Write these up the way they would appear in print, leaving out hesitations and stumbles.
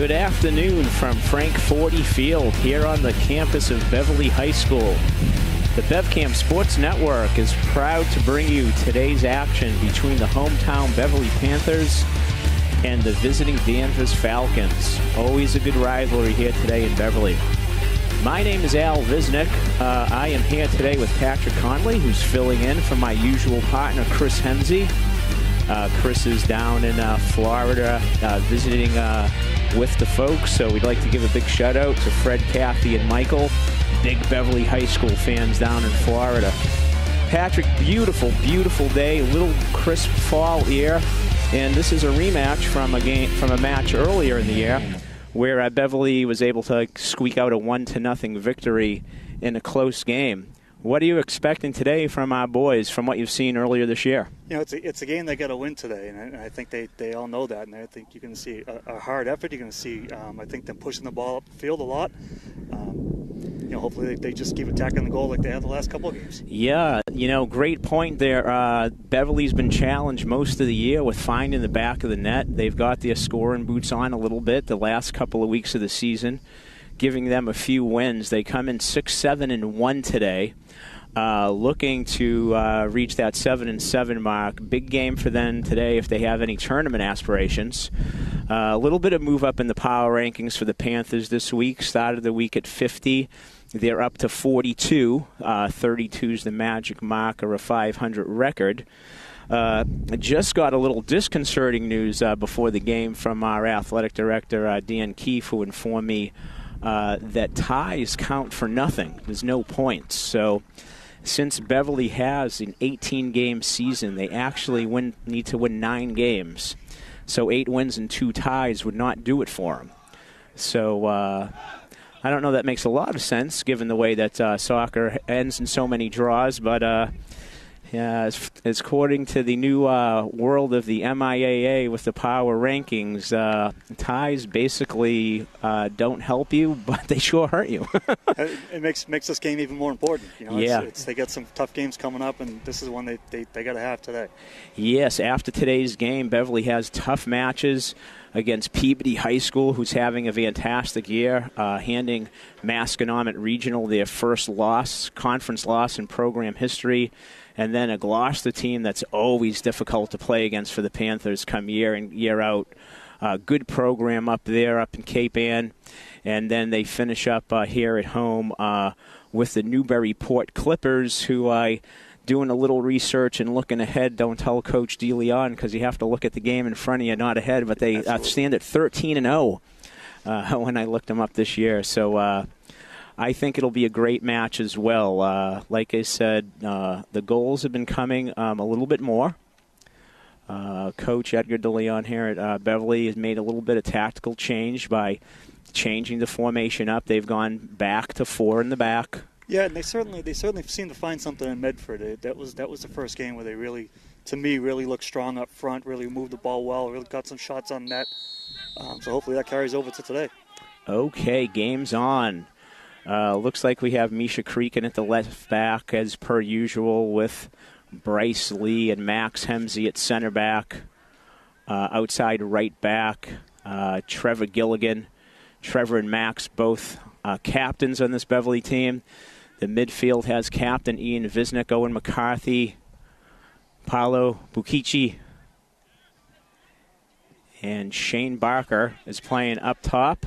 Good afternoon from Frank 40 Field here on the campus of Beverly High School. The BevCam Sports Network is proud to bring you today's action between the hometown Beverly Panthers and the visiting Danvers Falcons. Always a good rivalry here today in Beverly. My name is Al Visnick. I am here today with Patrick Conley, who's filling in for my usual partner, Chris Hemsey. Chris is down in Florida visiting with the folks, so we'd like to give a big shout out to Fred, Kathy, and Michael, big Beverly High School fans down in Florida. Patrick, beautiful, beautiful day, a little crisp fall air, and this is a rematch from a match earlier in the year where Beverly was able to squeak out a 1-0 victory in a close game. What are you expecting today from our boys from what you've seen earlier this year? You know, it's a game they got to win today, and I think they all know that. And I think you're going to see a hard effort. You're going to see, I think, them pushing the ball up the field a lot. Hopefully they just keep attacking the goal like they have the last couple of games. Yeah, great point there. Beverly's been challenged most of the year with finding the back of the net. They've got their scoring boots on a little bit the last couple of weeks of the season, giving them a few wins. They come in 6-7-1 today. Looking to reach that 7-7 mark. Big game for them today if they have any tournament aspirations. A little bit of move up in the power rankings for the Panthers this week. Started the week at 50. They're up to 42. 32 is the magic mark or a 500 record. Just got a little disconcerting news before the game from our athletic director, Dan Keefe, who informed me that ties count for nothing. There's no points. So since Beverly has an 18-game season, they actually need to win 9 games. So 8 wins and 2 ties would not do it for them. So I don't know that makes a lot of sense given the way that soccer ends in so many draws, but as according to the new world of the MIAA with the power rankings, ties basically don't help you, but they sure hurt you. It makes this game even more important. Yeah. They got some tough games coming up, and this is one they got to have today. Yes, after today's game, Beverly has tough matches against Peabody High School, who's having a fantastic year, handing Masconomet Regional their first conference loss in program history. And then a Gloucester team that's always difficult to play against for the Panthers come year in, year out. Good program up there, up in Cape Ann. And then they finish up here at home with the Newburyport Clippers, who doing a little research and looking ahead. Don't tell Coach DeLeon because you have to look at the game in front of you, not ahead. But they stand at 13-0 when I looked them up this year. So I think it'll be a great match as well. Like I said, the goals have been coming a little bit more. Coach Edgar DeLeon here at Beverly has made a little bit of tactical change by changing the formation up. They've gone back to 4 in the back. Yeah, and they certainly seem to find something in Medford. That was the first game where they really looked strong up front, really moved the ball well, really got some shots on net. So hopefully that carries over to today. Okay, game's on. Looks like we have Misha Creakin at the left back as per usual with Bryce Lee and Max Hemsey at center back. Outside right back, Trevor Gilligan. Trevor and Max both captains on this Beverly team. The midfield has captain Ian Visnick, Owen McCarthy, Paolo Bukichi, and Shane Barker is playing up top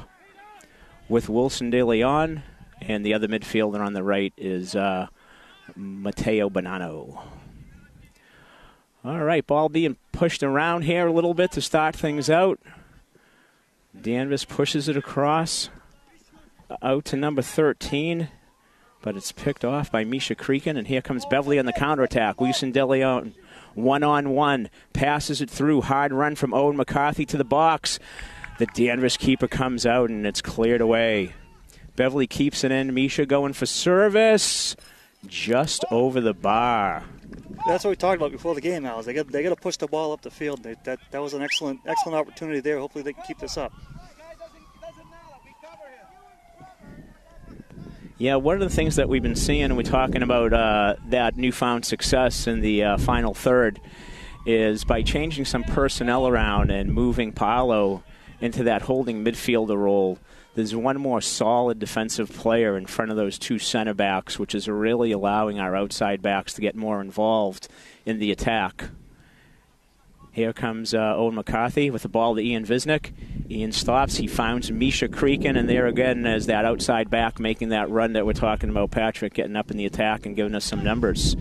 with Wilson De Leon. And the other midfielder on the right is Mateo Bonanno. All right, ball being pushed around here a little bit to start things out. Danvers pushes it across out to number 13, but it's picked off by Misha Creakin, and here comes Beverly on the counterattack. Wilson De Leon, one-on-one, passes it through. Hard run from Owen McCarthy to the box. The Danvers keeper comes out, and it's cleared away. Beverly keeps it in. Misha going for service. Just over the bar. That's what we talked about before the game, Al. They got to push the ball up the field. That was an excellent opportunity there. Hopefully they can keep this up. Yeah, one of the things that we've been seeing, and we're talking about that newfound success in the final third, is by changing some personnel around and moving Paolo into that holding midfielder role. There's one more solid defensive player in front of those two center backs, which is really allowing our outside backs to get more involved in the attack. Here comes Owen McCarthy with the ball to Ian Visnick. Ian stops. He finds Misha Creakin, and there again is that outside back making that run that we're talking about, Patrick, getting up in the attack and giving us some numbers.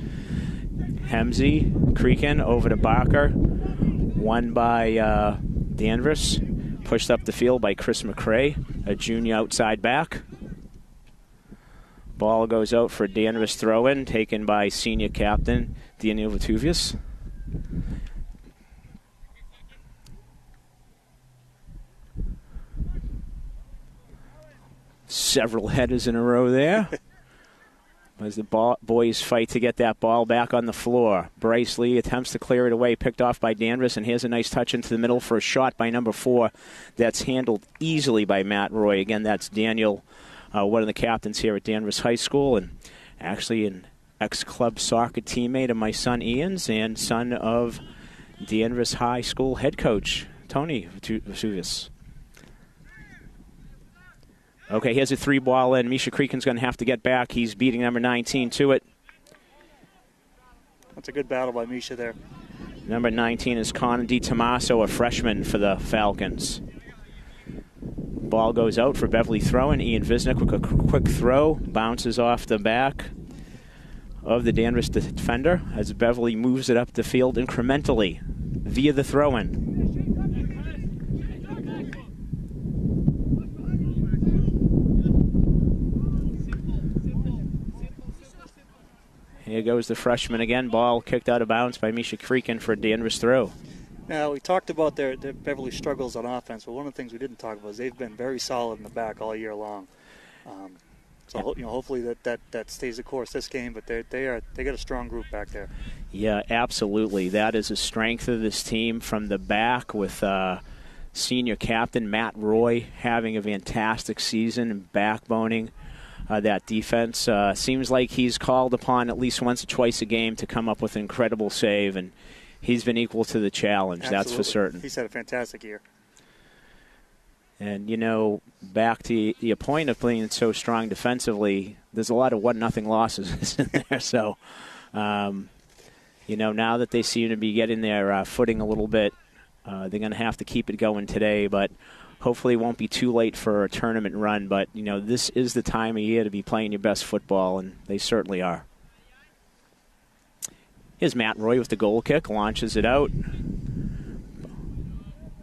Hemsey, Creakin over to Barker. Won by Danvers. Pushed up the field by Chris McRae, a junior outside back. Ball goes out for Danvers throw-in, taken by senior captain Daniel Vituvius. Several headers in a row there. As the boys fight to get that ball back on the floor. Bryce Lee attempts to clear it away, picked off by Danvers, and here's a nice touch into the middle for a shot by number 4 that's handled easily by Matt Roy. Again, that's Daniel, one of the captains here at Danvers High School, and actually an ex-club soccer teammate of my son Ian's and son of Danvers High School head coach Tony Vesuvius. Okay, here's a 3-ball in. Misha Creakin's going to have to get back. He's beating number 19 to it. That's a good battle by Misha there. Number 19 is Connor DiTomaso, a freshman for the Falcons. Ball goes out for Beverly throwing. Ian Visnick with a quick throw. Bounces off the back of the Danvers defender as Beverly moves it up the field incrementally via the throw-in. Here goes the freshman again. Ball kicked out of bounds by Misha Creakin for a Danvers throw. Now, we talked about their Beverly struggles on offense, but one of the things we didn't talk about is they've been very solid in the back all year long. Hopefully that stays the course this game, but they got a strong group back there. Yeah, absolutely. That is a strength of this team from the back with senior captain Matt Roy having a fantastic season and backboning that defense. Seems like he's called upon at least once or twice a game to come up with an incredible save, and he's been equal to the challenge. Absolutely. That's for certain. He's had a fantastic year. And, back to your point of playing so strong defensively, there's a lot of 1-0 losses in there. So, now that they seem to be getting their footing a little bit, they're going to have to keep it going today, but hopefully it won't be too late for a tournament run, but, this is the time of year to be playing your best football, and they certainly are. Here's Matt Roy with the goal kick, launches it out.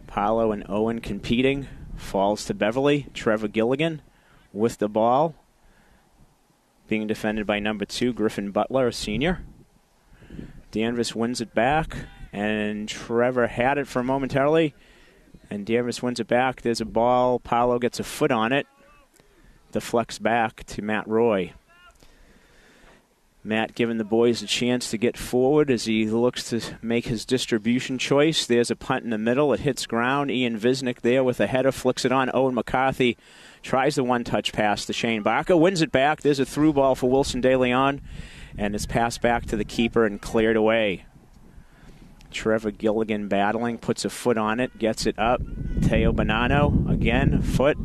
Paolo and Owen competing, falls to Beverly. Trevor Gilligan with the ball, being defended by number 2, Griffin Butler, a senior. Danvers wins it back, and Trevor had it for momentarily. And Danvers wins it back. There's a ball. Paolo gets a foot on it. Deflects back to Matt Roy. Matt giving the boys a chance to get forward as he looks to make his distribution choice. There's a punt in the middle. It hits ground. Ian Visnick there with a header. Flicks it on. Owen McCarthy tries the one-touch pass to Shane Barker. Wins it back. There's a through ball for Wilson De Leon. And it's passed back to the keeper and cleared away. Trevor Gilligan battling, puts a foot on it, gets it up. Teo Bonanno, again, foot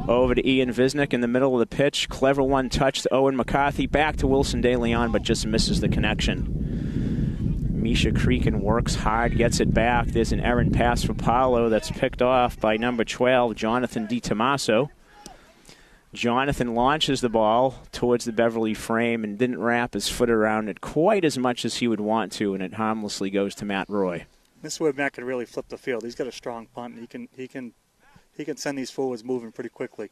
over to Ian Visnick in the middle of the pitch. Clever one touch to Owen McCarthy, back to Wilson De Leon, but just misses the connection. Misha Creakin works hard, gets it back. There's an errant pass for Paolo that's picked off by number 12, Jonathan DiTomaso. Jonathan launches the ball towards the Beverly frame and didn't wrap his foot around it quite as much as he would want to, and it harmlessly goes to Matt Roy. This is where Matt can really flip the field. He's got a strong punt, and he can send these forwards moving pretty quickly.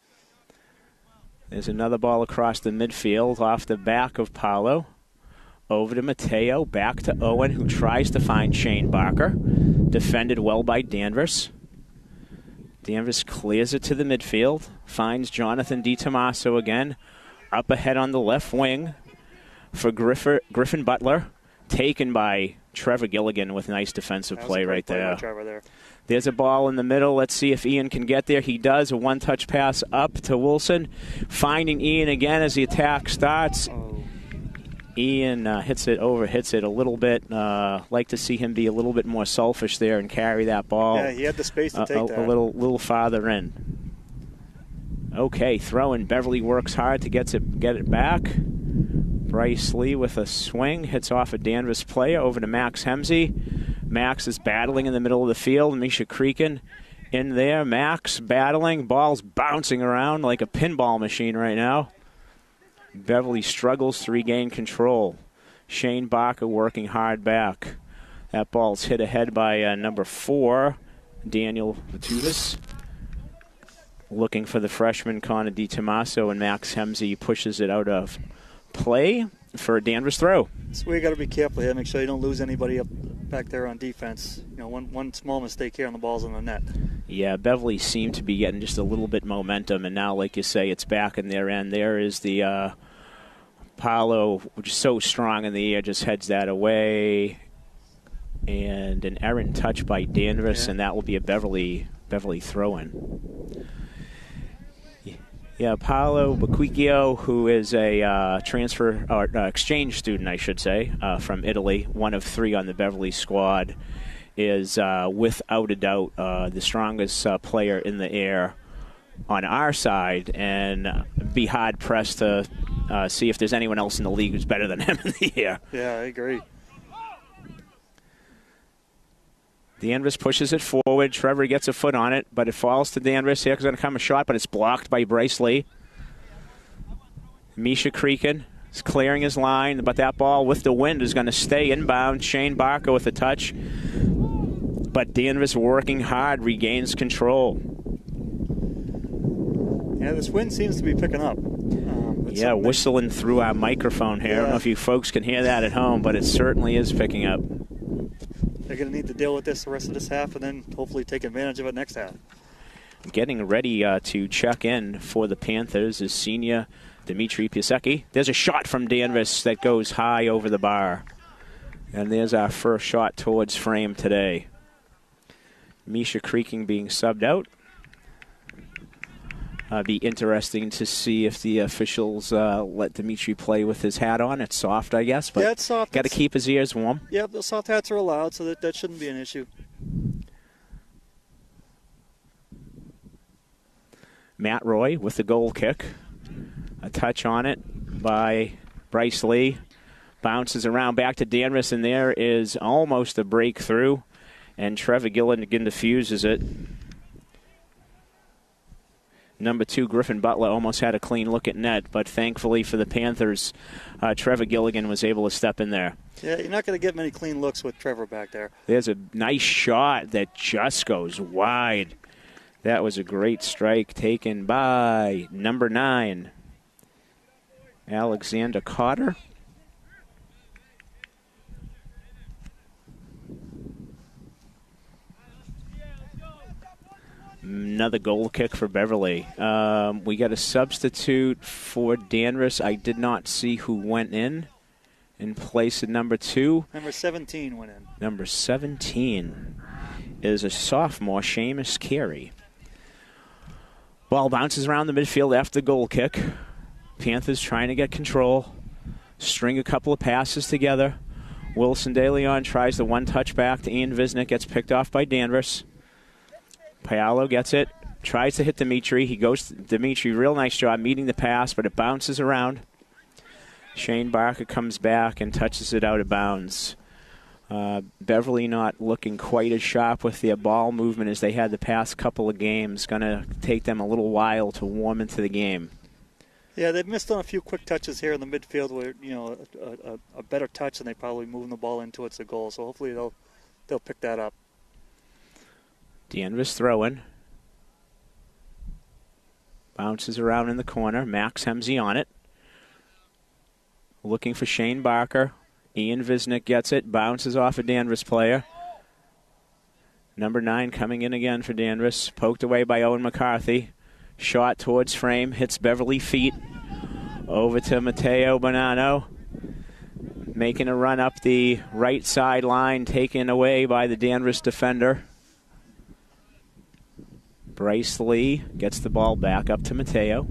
There's another ball across the midfield off the back of Paolo. Over to Mateo, back to Owen, who tries to find Shane Barker. Defended well by Danvers. Danvers clears it to the midfield, finds Jonathan DiTomaso again, up ahead on the left wing for Griffin Butler, taken by Trevor Gilligan with nice defensive play right there. There's a ball in the middle. Let's see if Ian can get there. He does. A one-touch pass up to Wilson, finding Ian again as the attack starts. Ian hits it a little bit. Like to see him be a little bit more selfish there and carry that ball. Yeah, he had the space to take that. A little farther in. Okay, throwing. Beverly works hard to get it back. Bryce Lee with a swing. Hits off a Danvers player over to Max Hemsey. Max is battling in the middle of the field. Misha Creakin in there. Max battling. Ball's bouncing around like a pinball machine right now. Beverly struggles to regain control. Shane Barker working hard back. That ball's hit ahead by number 4, Daniel Vitutis. Looking for the freshman Connor DiTomaso, and Max Hemsey pushes it out of play for a Danvers throw. So we got to be careful here. Make sure you don't lose anybody up back there on defense. You know, one small mistake here and the ball's on the net. Yeah, Beverly seemed to be getting just a little bit momentum, and now, like you say, it's back in their end. There is the Paolo, which is so strong in the air, just heads that away. And an errant touch by Danvers, and that will be a Beverly throw-in. Yeah, Paolo Baquicchio, who is a exchange student, I should say, from Italy, one of 3 on the Beverly squad, is without a doubt the strongest player in the air on our side, and be hard-pressed to see if there's anyone else in the league who's better than him in the air. Yeah, I agree. Danvers pushes it forward. Trevor gets a foot on it, but it falls to Danvers. Here's going to come a shot, but it's blocked by Bryce Lee. Misha Creakin is clearing his line, but that ball with the wind is going to stay inbound. Shane Barker with a touch, but Danvers working hard, regains control. Yeah, this wind seems to be picking up. Whistling through our microphone here. I don't know if you folks can hear that at home, but it certainly is picking up. They're going to need to deal with this the rest of this half and then hopefully take advantage of it next half. Getting ready to check in for the Panthers is senior Dimitri Piasecki. There's a shot from Danvers that goes high over the bar. And there's our first shot towards frame today. Misha Creakin being subbed out. Be interesting to see if the officials let Dimitri play with his hat on. It's soft, I guess, but it's soft. Got to keep his ears warm. Yeah, the soft hats are allowed, so that shouldn't be an issue. Matt Roy with the goal kick. A touch on it by Bryce Lee. Bounces around back to Danvers, and there is almost a breakthrough. And Trevor Gilligan diffuses it. Number 2, Griffin Butler, almost had a clean look at net, but thankfully for the Panthers, Trevor Gilligan was able to step in there. Yeah, you're not going to get many clean looks with Trevor back there. There's a nice shot that just goes wide. That was a great strike taken by number 9, Alexander Cotter. Another goal kick for Beverly. We got a substitute for Danvers. I did not see who went in place of number 2. Number 17 went in. Number 17 is a sophomore, Seamus Carey. Ball bounces around the midfield after the goal kick. Panthers trying to get control. String a couple of passes together. Wilson De Leon tries the one-touch back to Ian Visnick. Gets picked off by Danvers. Paolo gets it, tries to hit Dimitri. He goes to Dimitri, real nice job meeting the pass, but it bounces around. Shane Barker comes back and touches it out of bounds. Beverly not looking quite as sharp with their ball movement as they had the past couple of games. Going to take them a little while to warm into the game. Yeah, they've missed on a few quick touches here in the midfield where, a better touch and they probably moving the ball in towards the goal. So hopefully they'll pick that up. Danvers throwing. Bounces around in the corner. Max Hemsey on it. Looking for Shane Barker. Ian Visnick gets it. Bounces off a Danvers player. Number 9 coming in again for Danvers. Poked away by Owen McCarthy. Shot towards frame. Hits Beverly feet. Over to Matteo Bonanno. Making a run up the right sideline. Taken away by the Danvers defender. Bryce Lee gets the ball back up to Matteo.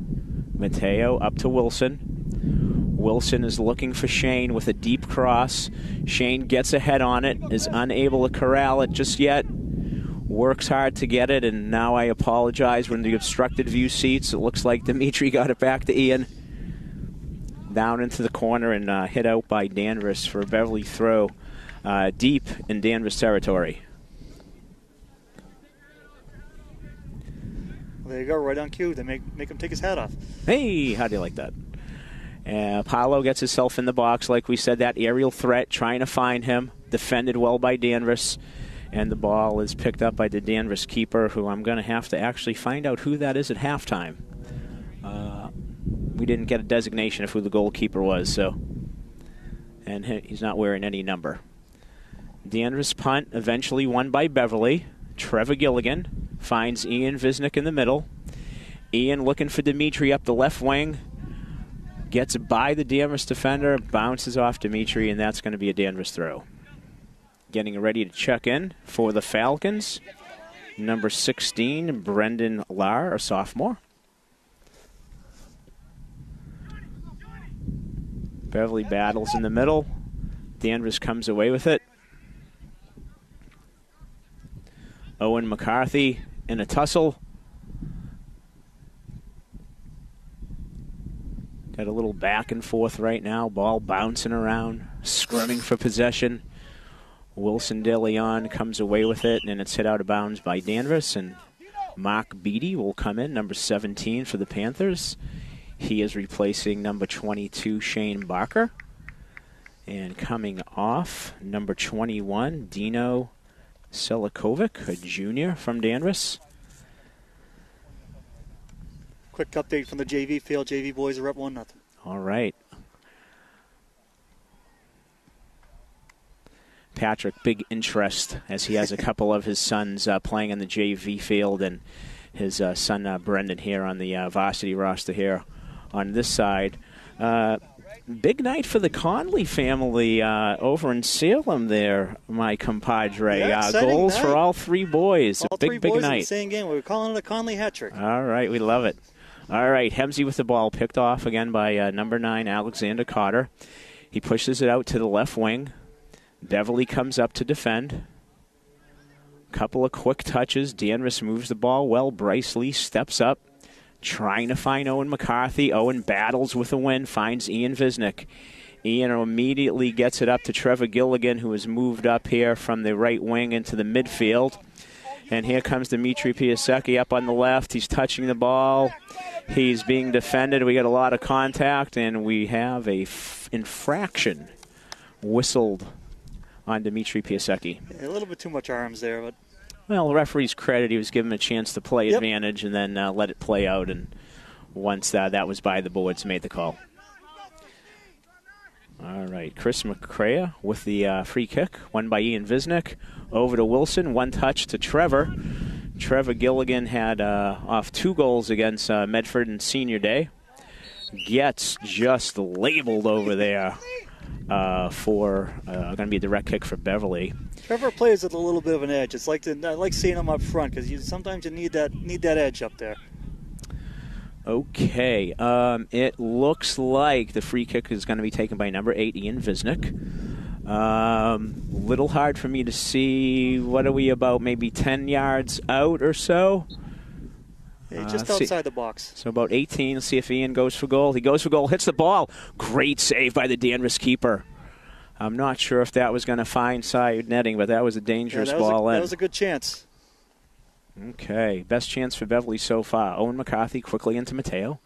Matteo up to Wilson. Wilson is looking for Shane with a deep cross. Shane gets ahead on it, is unable to corral it just yet. Works hard to get it, and now I apologize. We're in the obstructed view seats. It looks like Dimitri got it back to Ian. Down into the corner and hit out by Danvers for a Beverly throw deep in Danvers territory. Well, there you go, right on cue. They make him take his hat off. Hey, how do you like that? Paolo gets himself in the box, like we said, that aerial threat, trying to find him. Defended well by Danvers. And the ball is picked up by the Danvers keeper, who I'm going to have to actually find out who that is at halftime. We didn't get a designation of who the goalkeeper was, so. And he's not wearing any number. Danvers punt, eventually won by Beverly. Trevor Gilligan finds Ian Visnick in the middle. Ian looking for Dimitri up the left wing. Gets by the Danvers defender, bounces off Dimitri, and that's going to be a Danvers throw. Getting ready to check in for the Falcons. Number 16, Brendan Lahr, a sophomore. Beverly battles in the middle. Danvers comes away with it. Owen McCarthy in a tussle. Got a little back and forth right now. Ball bouncing around, scrumming for possession. Wilson De Leon comes away with it, and it's hit out of bounds by Danvers. And Mark Beattie will come in, number 17 for the Panthers. He is replacing number 22, Shane Barker. And coming off, number 21, Dino Selikovic, a junior from Danvers. Quick update from the JV field. JV boys are up 1-0. All right. Patrick, big interest as he has a couple of his sons playing in the JV field, and his son Brendan here on the varsity roster here on this side. Big night for the Conley family over in Salem there, my compadre. Yeah, goals night for all three boys. All a big, three big boys night. in the same game. We're calling it a Conley hat trick. All right, we love it. All right, Hemsey with the ball, picked off again by number 9, Alexander Cotter. He pushes it out to the left wing. Beverly comes up to defend. Couple of quick touches. Danvers moves the ball well. Bryce Lee steps up, trying to find Owen McCarthy. Owen battles with a win, finds Ian Visnick. Ian immediately gets it up to Trevor Gilligan, who has moved up here from the right wing into the midfield. And here comes Dimitri Piasecki up on the left. He's touching the ball. He's being defended. We got a lot of contact, and we have a infraction whistled on Dimitri Piasecki. Yeah, a little bit too much arms there, but well, the referee's credit, he was given a chance to play advantage and then let it play out. And once that was by the boards, made the call. All right, Chris McCrea with the free kick, won by Ian Visnick. Over to Wilson, one touch to Trevor. Trevor Gilligan had off 2 goals against Medford in senior day. Gets just labeled over there for going to be a direct kick for Beverly. Trevor plays with a little bit of an edge. It's like I like seeing him up front because sometimes you need that edge up there. Okay, it looks like the free kick is going to be taken by number 8, Ian Visnick. Little hard for me to see. What are we about? Maybe 10 yards out or so? Yeah, just outside the box. So about 18. Let's see if Ian goes for goal. He goes for goal, hits the ball. Great save by the Danvers keeper. I'm not sure if that was going to find side netting, but that was a dangerous ball in. That was a good chance. Okay, best chance for Beverly so far. Owen McCarthy quickly into Mateo.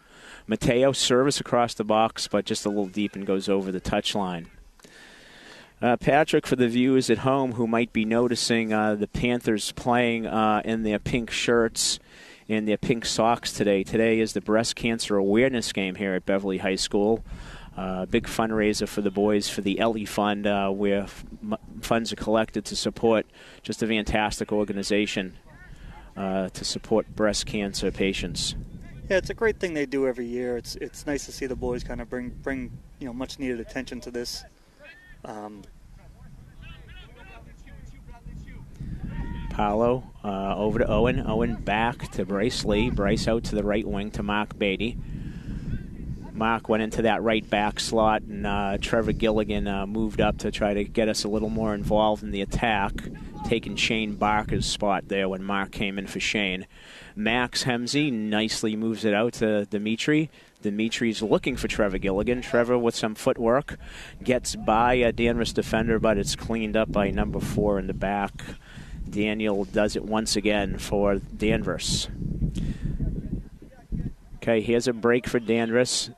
Mateo service across the box, but just a little deep and goes over the touchline. Patrick, for the viewers at home who might be noticing the Panthers playing in their pink shirts and their pink socks today. Today is the breast cancer awareness game here at Beverly High School. Big fundraiser for the boys for the Ellie Fund, where funds are collected to support just a fantastic organization to support breast cancer patients. Yeah, it's a great thing they do every year. It's nice to see the boys kind of bring much needed attention to this. Paolo over to Owen. Owen back to Bryce Lee. Bryce out to the right wing to Mark Beattie. Mark went into that right back slot, and Trevor Gilligan moved up to try to get us a little more involved in the attack, taking Shane Barker's spot there when Mark came in for Shane. Max Hemsey nicely moves it out to Dimitri. Dimitri's looking for Trevor Gilligan. Trevor, with some footwork, gets by a Danvers defender, but it's cleaned up by number 4 in the back. Daniel does it once again for Danvers. Okay, here's a break for Danvers.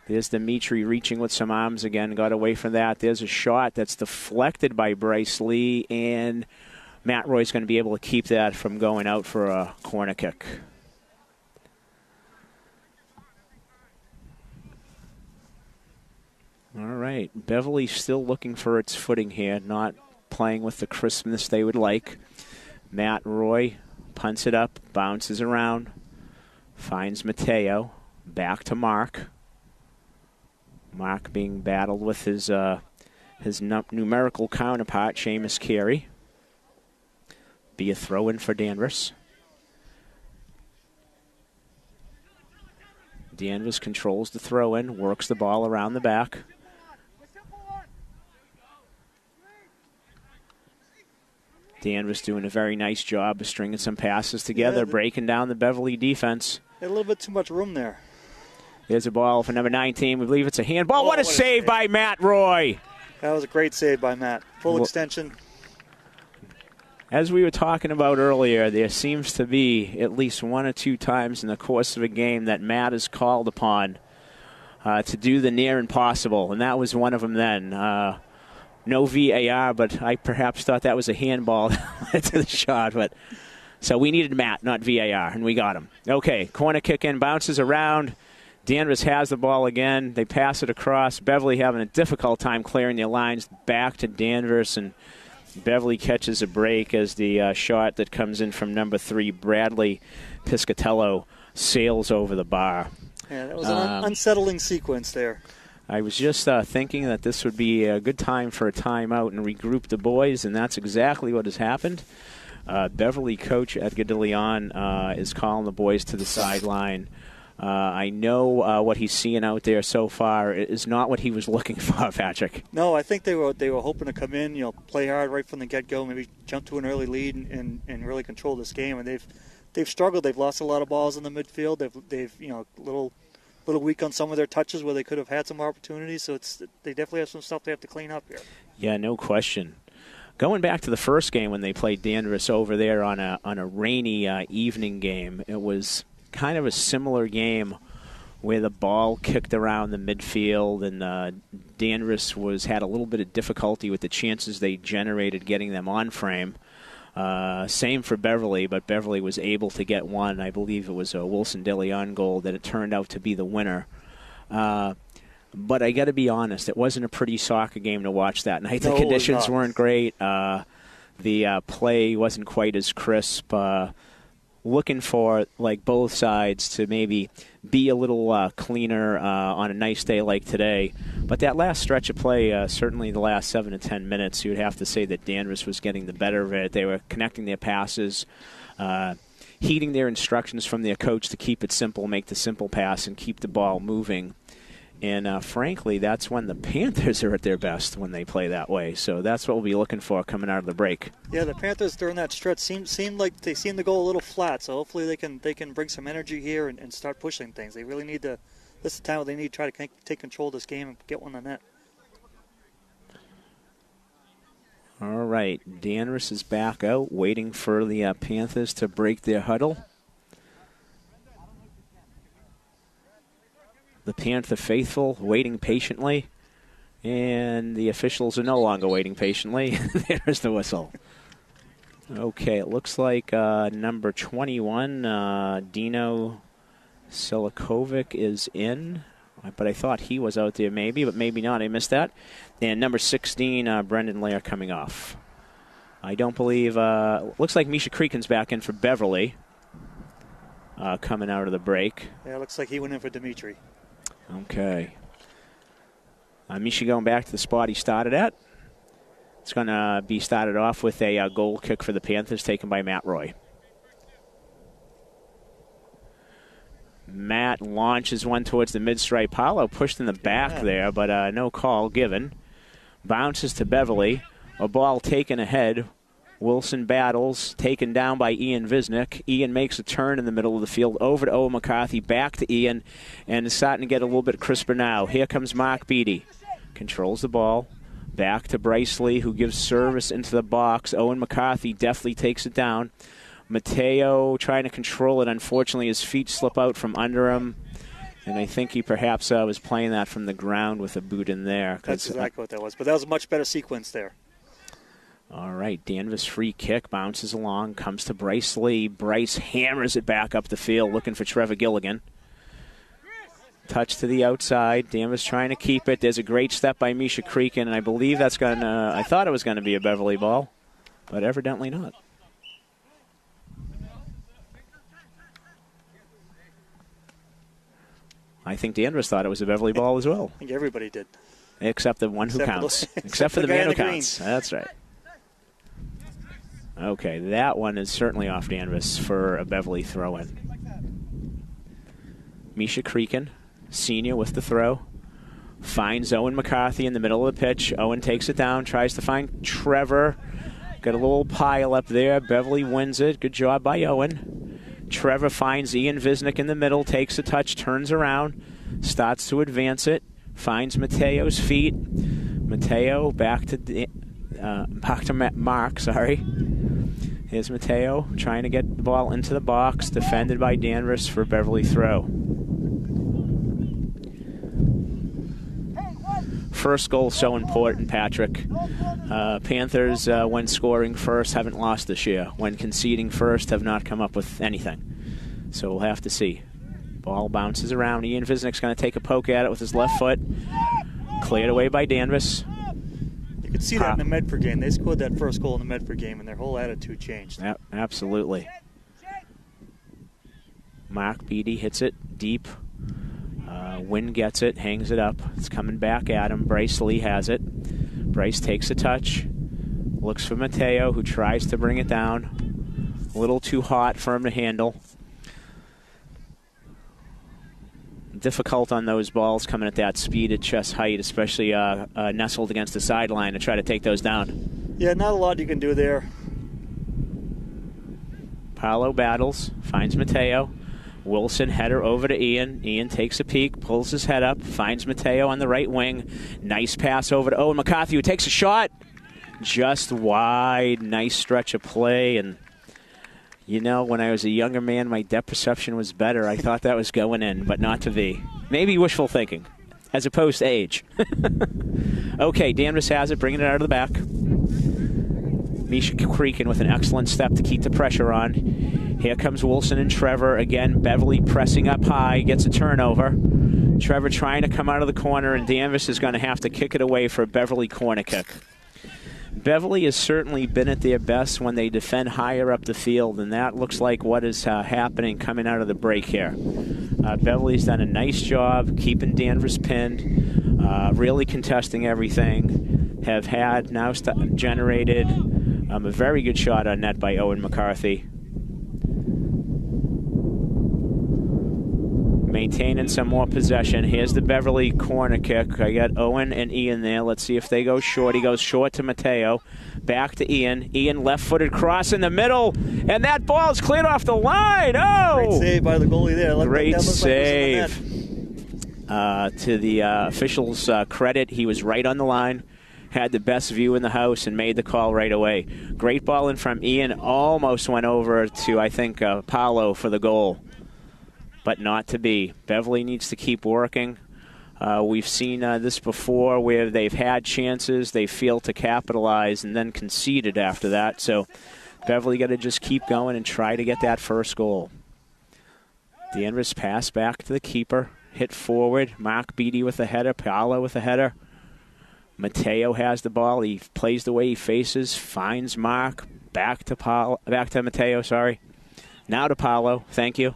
There's Dimitri reaching with some arms again. Got away from that. There's a shot that's deflected by Bryce Lee, and Matt Roy's going to be able to keep that from going out for a corner kick. All right. Beverly still looking for its footing here, not playing with the crispness they would like. Matt Roy punts it up, bounces around, finds Mateo, back to Mark. Mark being battled with his numerical counterpart, Seamus Carey. Be a throw-in for Danvers. Danvers controls the throw-in, works the ball around the back. Danvers doing a very nice job of stringing some passes together, breaking down the Beverly defense. A little bit too much room there. There's a ball for number 19. We believe it's a handball. What a save by Matt Roy. That was a great save by Matt. Full extension. As we were talking about earlier, there seems to be at least 1 or 2 times in the course of a game that Matt is called upon to do the near impossible, and that was one of them then. No VAR, but I perhaps thought that was a handball to the shot. But so we needed Matt, not VAR, and we got him. Okay, corner kick in, bounces around. Danvers has the ball again. They pass it across. Beverly having a difficult time clearing their lines back to Danvers, and Beverly catches a break as the shot that comes in from number 3, Bradley Piscatello, sails over the bar. Yeah, that was an unsettling sequence there. I was just thinking that this would be a good time for a timeout and regroup the boys, and that's exactly what has happened. Beverly coach Edgar DeLeon is calling the boys to the sideline. I know what he's seeing out there so far is not what he was looking for, Patrick. No, I think they were hoping to come in, play hard right from the get-go, maybe jump to an early lead and really control this game. And they've struggled. They've lost a lot of balls in the midfield. They've little weak on some of their touches where they could have had some opportunities. So they definitely have some stuff they have to clean up here. Yeah, no question. Going back to the first game when they played Danvers over there on a rainy evening game, it was kind of a similar game where the ball kicked around the midfield, and Danvers had a little bit of difficulty with the chances they generated getting them on frame. Same for Beverly, but Beverly was able to get one. I believe it was a Wilson De Leon goal that it turned out to be the winner. But I got to be honest, it wasn't a pretty soccer game to watch that night. The conditions weren't great. The play wasn't quite as crisp. Looking for both sides to maybe be a little cleaner on a nice day like today. But that last stretch of play, certainly the last 7 to 10 minutes, you would have to say that Danvers was getting the better of it. They were connecting their passes, heeding their instructions from their coach to keep it simple, make the simple pass, and keep the ball moving. And frankly, that's when the Panthers are at their best when they play that way. So that's what we'll be looking for coming out of the break. Yeah, the Panthers during that stretch seemed like they seemed to go a little flat. So hopefully they can bring some energy here and start pushing things. They really need to. This is the time where they need to try to take control of this game and get one on net. All right, Danvers is back out, waiting for the Panthers to break their huddle. The Panther faithful waiting patiently, and the officials are no longer waiting patiently. There's the whistle. Okay, it looks like number 21, Dino Silikovic, is in, but I thought he was out there maybe, but maybe not. I missed that. And number 16, Brendan Lair, coming off. I don't believe, looks like Misha Creakin's back in for Beverly, coming out of the break. Yeah, it looks like he went in for Dimitri. Okay. Misha going back to the spot he started at. It's going to be started off with a goal kick for the Panthers taken by Matt Roy. Matt launches one towards the mid-stripe. Paolo pushed in the back there, but no call given. Bounces to Beverly. A ball taken ahead. Wilson battles, taken down by Ian Visnick. Ian makes a turn in the middle of the field, over to Owen McCarthy, back to Ian, and is starting to get a little bit crisper now. Here comes Mark Beattie. Controls the ball. Back to Bryce Lee, who gives service into the box. Owen McCarthy deftly takes it down. Mateo trying to control it. Unfortunately, his feet slip out from under him. And I think he perhaps was playing that from the ground with a boot in there. That's exactly what that was. But that was a much better sequence there. All right, Danvers free kick, bounces along, comes to Bryce Lee. Bryce hammers it back up the field, looking for Trevor Gilligan. Touch to the outside. Danvers trying to keep it. There's a great step by Misha Creakin, and I believe that's going to, I thought it was going to be a Beverly ball, but evidently not. I think Danvers thought it was a Beverly ball as well. I think everybody did. Except the one who counts. Except for the man who counts. That's right. Okay, that one is certainly off Danvers for a Beverly throw-in. Misha Creakin, senior with the throw. Finds Owen McCarthy in the middle of the pitch. Owen takes it down, tries to find Trevor. Got a little pile up there. Beverly wins it. Good job by Owen. Trevor finds Ian Visnick in the middle, takes a touch, turns around, starts to advance it, finds Mateo's feet. Mateo back to Mark, sorry. Here's Mateo trying to get the ball into the box, defended by Danvers for Beverly throw. First goal so important, Patrick. Panthers, when scoring first, haven't lost this year. When conceding first, have not come up with anything. So we'll have to see. Ball bounces around. Ian Visnick's going to take a poke at it with his left foot. Cleared away by Danvers. You could see that in the Medford game. They scored that first goal in the Medford game, and their whole attitude changed. Yep, absolutely. Mark Beattie hits it deep. Wynn gets it, hangs it up. It's coming back at him. Bryce Lee has it. Bryce takes a touch. Looks for Mateo, who tries to bring it down. A little too hot for him to handle. Difficult on those balls coming at that speed at chest height, especially nestled against the sideline to try to take those down. Yeah, not a lot you can do there. Paolo battles, finds Mateo. Wilson header over to Ian. Ian takes a peek, pulls his head up, finds Mateo on the right wing. Nice pass over to Owen McCarthy, who takes a shot. Just wide, nice stretch of play. And, you know, when I was a younger man, my depth perception was better. I thought that was going in, but not to be. Maybe wishful thinking, as opposed to age. Okay, Danvers has it, bringing it out of the back. Misha Creakin with an excellent step to keep the pressure on. Here comes Wilson and Trevor. Again, Beverly pressing up high, gets a turnover. Trevor trying to come out of the corner, and Danvers is going to have to kick it away for a Beverly corner kick. Beverly has certainly been at their best when they defend higher up the field, and that looks like what is happening coming out of the break here. Beverly's done a nice job keeping Danvers pinned, really contesting everything. Have had now generated a very good shot on net by Owen McCarthy. Maintaining some more possession. Here's the Beverly corner kick. I got Owen and Ian there. Let's see if they go short. He goes short to Mateo. Back to Ian. Ian left-footed cross in the middle. And that ball's cleared off the line. Oh! Great save by the goalie there. Great save. To the officials' credit, he was right on the line. Had the best view in the house and made the call right away. Great ball in from Ian. Almost went over to, I think, Paolo for the goal. But not to be. Beverly needs to keep working. We've seen this before where they've had chances, they fail to capitalize, and then conceded after that. So Beverly got to just keep going and try to get that first goal. Danvers pass back to the keeper. Hit forward. Mark Beattie with a header. Paolo with a header. Mateo has the ball. He plays the way he faces. Finds Mark. Back to Mateo, sorry. Now to Paolo. Thank you.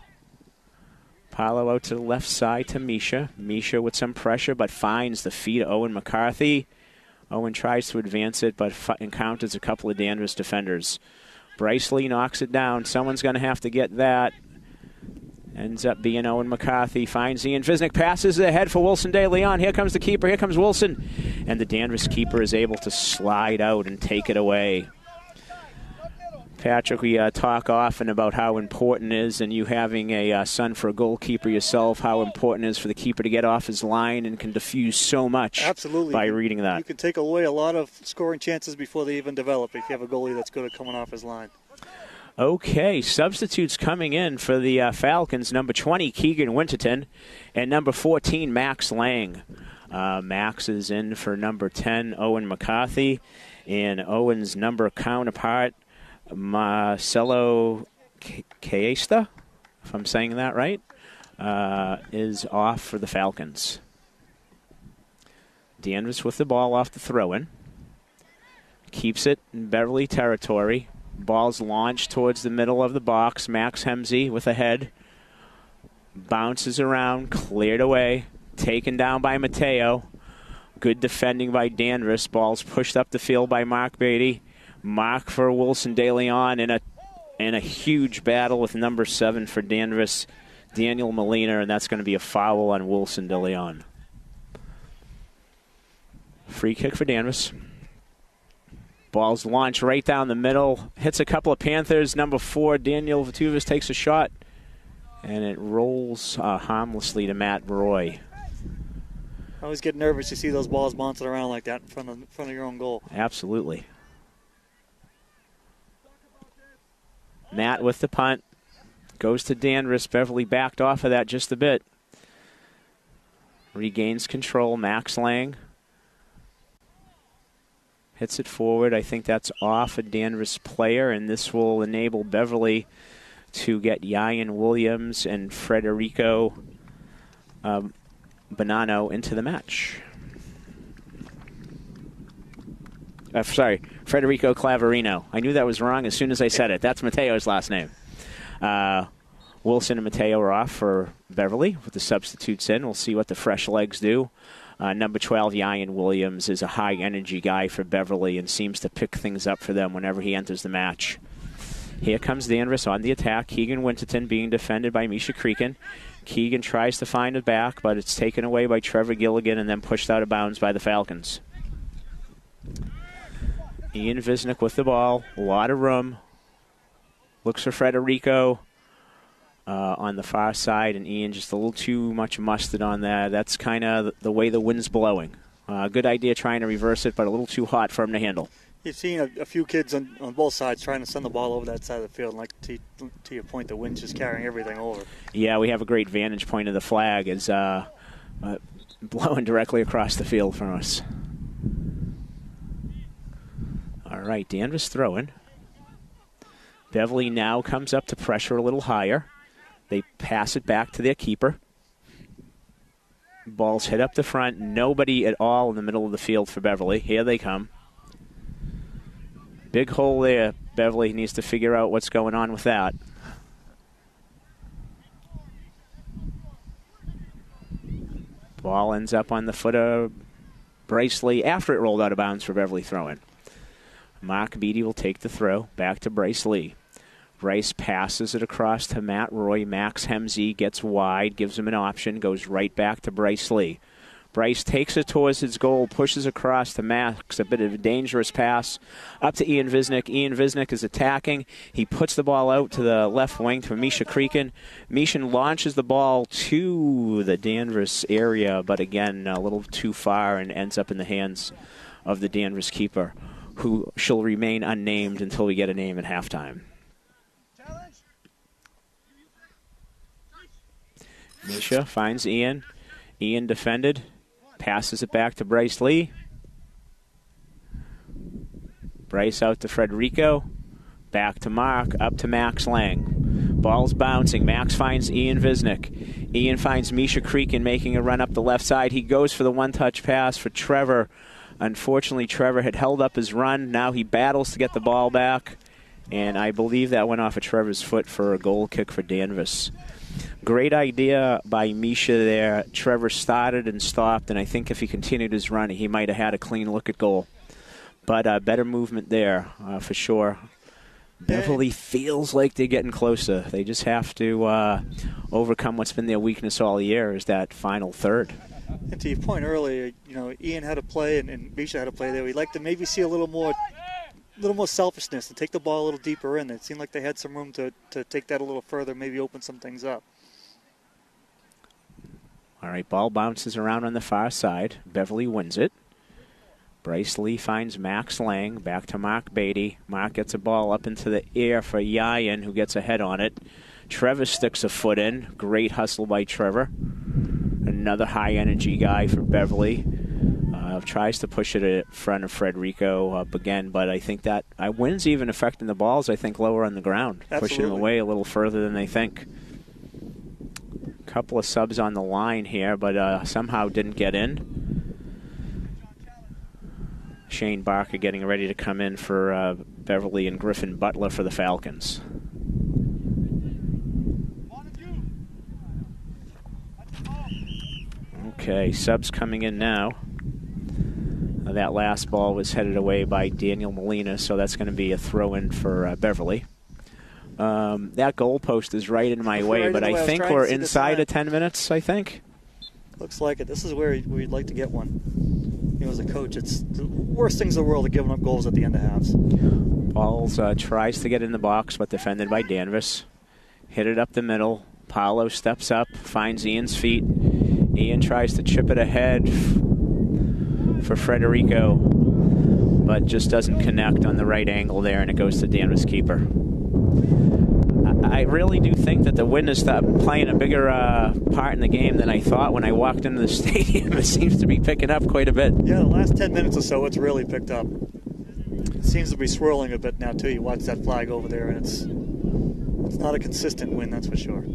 Paolo out to the left side to Misha. Misha with some pressure, but finds the feet of Owen McCarthy. Owen tries to advance it, but encounters a couple of Danvers defenders. Bryce Lee knocks it down. Someone's going to have to get that. Ends up being Owen McCarthy. Finds Ian Visnick. Passes ahead for Wilson De Leon. Here comes the keeper. Here comes Wilson. And the Danvers keeper is able to slide out and take it away. Patrick, we talk often about how important it is, and you having a son for a goalkeeper yourself, how important it is for the keeper to get off his line and can diffuse so much. Absolutely. By reading that. You can take away a lot of scoring chances before they even develop if you have a goalie that's good at coming off his line. Okay, substitutes coming in for the Falcons. Number 20, Keegan Winterton, and number 14, Max Lang. Max is in for number 10, Owen McCarthy, and Owen's number counterpart, Marcelo Caesta, if I'm saying that right, is off for the Falcons. Danvers with the ball off the throw-in. Keeps it in Beverly territory. Ball's launched towards the middle of the box. Max Hemsey with a head. Bounces around, cleared away, taken down by Mateo. Good defending by Danvers. Ball's pushed up the field by Mark Beatty. Mark for Wilson De Leon in a huge battle with number 7 for Danvers, Daniel Molina, and that's going to be a foul on Wilson De Leon. Free kick for Danvers. Ball's launched right down the middle. Hits a couple of Panthers. Number 4, Daniel Vatuvas, takes a shot, and it rolls harmlessly to Matt Roy. I always get nervous to see those balls bouncing around like that in front of your own goal. Absolutely. Matt with the punt. Goes to Danvers. Beverly backed off of that just a bit. Regains control. Max Lang. Hits it forward. I think that's off a Danvers player, and this will enable Beverly to get Ryan Williams and Federico Bonanno into the match. Federico Claverino. I knew that was wrong as soon as I said it. That's Mateo's last name. Wilson and Mateo are off for Beverly with the substitutes in. We'll see what the fresh legs do. Number 12, Ryan Williams, is a high-energy guy for Beverly and seems to pick things up for them whenever he enters the match. Here comes Danvers on the attack. Keegan Winterton being defended by Misha Creakin. Keegan tries to find it back, but it's taken away by Trevor Gilligan and then pushed out of bounds by the Falcons. Ian Visnick with the ball. A lot of room. Looks for Federico on the far side, and Ian just a little too much mustard on that. That's kind of the way the wind's blowing. Good idea trying to reverse it, but a little too hot for him to handle. You've seen a few kids on both sides trying to send the ball over that side of the field. Like to your point, the wind's just carrying everything over. Yeah, we have a great vantage point of the flag. It's blowing directly across the field from us. All right, Danvers throwing. Beverly now comes up to pressure a little higher. They pass it back to their keeper. Ball's hit up the front. Nobody at all in the middle of the field for Beverly. Here they come. Big hole there. Beverly needs to figure out what's going on with that. Ball ends up on the foot of Bryce Lee after it rolled out of bounds for Beverly throwing. Mark Beatty will take the throw back to Bryce Lee. Bryce passes it across to Matt Roy. Max Hemsey gets wide, gives him an option, goes right back to Bryce Lee. Bryce takes it towards his goal, pushes across to Max, a bit of a dangerous pass up to Ian Visnick. Ian Visnick is attacking. He puts the ball out to the left wing for Misha Creakin. Misha launches the ball to the Danvers area, but again, a little too far and ends up in the hands of the Danvers keeper, who shall remain unnamed until we get a name at halftime. Misha finds Ian. Ian defended. Passes it back to Bryce Lee. Bryce out to Federico. Back to Mark. Up to Max Lang. Ball's bouncing. Max finds Ian Visnick. Ian finds Misha Creakin making a run up the left side. He goes for the one-touch pass for Trevor. Unfortunately, Trevor had held up his run. Now he battles to get the ball back. And I believe that went off of Trevor's foot for a goal kick for Danvers. Great idea by Misha there. Trevor started and stopped, and I think if he continued his run, he might have had a clean look at goal. But better movement there for sure. Beverly feels like they're getting closer. They just have to overcome what's been their weakness all year, is that final third. And to your point earlier, Ian had a play and Misha had a play there. We'd like to maybe see a little more selfishness, to take the ball a little deeper in. It seemed like they had some room to take that a little further, maybe open some things up. All right, ball bounces around on the far side. Beverly wins it. Bryce Lee finds Max Lang, back to Mark Beatty. Mark gets a ball up into the air for Yayan, who gets a head on it. Trevor sticks a foot in. Great hustle by Trevor. Another high-energy guy for Beverly. Tries to push it in front of Frederico again, but I think that wind's even affecting the balls, I think, lower on the ground. Absolutely. Pushing them away a little further than they think. Couple of subs on the line here, but somehow didn't get in. Shane Barker getting ready to come in for Beverly, and Griffin Butler for the Falcons. Okay, subs coming in now. That last ball was headed away by Daniel Molina, so that's going to be a throw-in for Beverly. That goalpost is right in my way, but I think we're inside of 10 minutes, I think. Looks like it. This is where we'd like to get one. As a coach, it's the worst things in the world are giving up goals at the end of halves. Balls tries to get in the box, but defended by Danvers. Hit it up the middle. Paolo steps up, finds Ian's feet. Ian tries to chip it ahead for Frederico, but just doesn't connect on the right angle there, and it goes to Danvers' keeper. I really do think that the wind is playing a bigger part in the game than I thought when I walked into the stadium. It seems to be picking up quite a bit. Yeah, the last 10 minutes or so, it's really picked up. It seems to be swirling a bit now, too. You watch that flag over there, and it's not a consistent wind, that's for sure.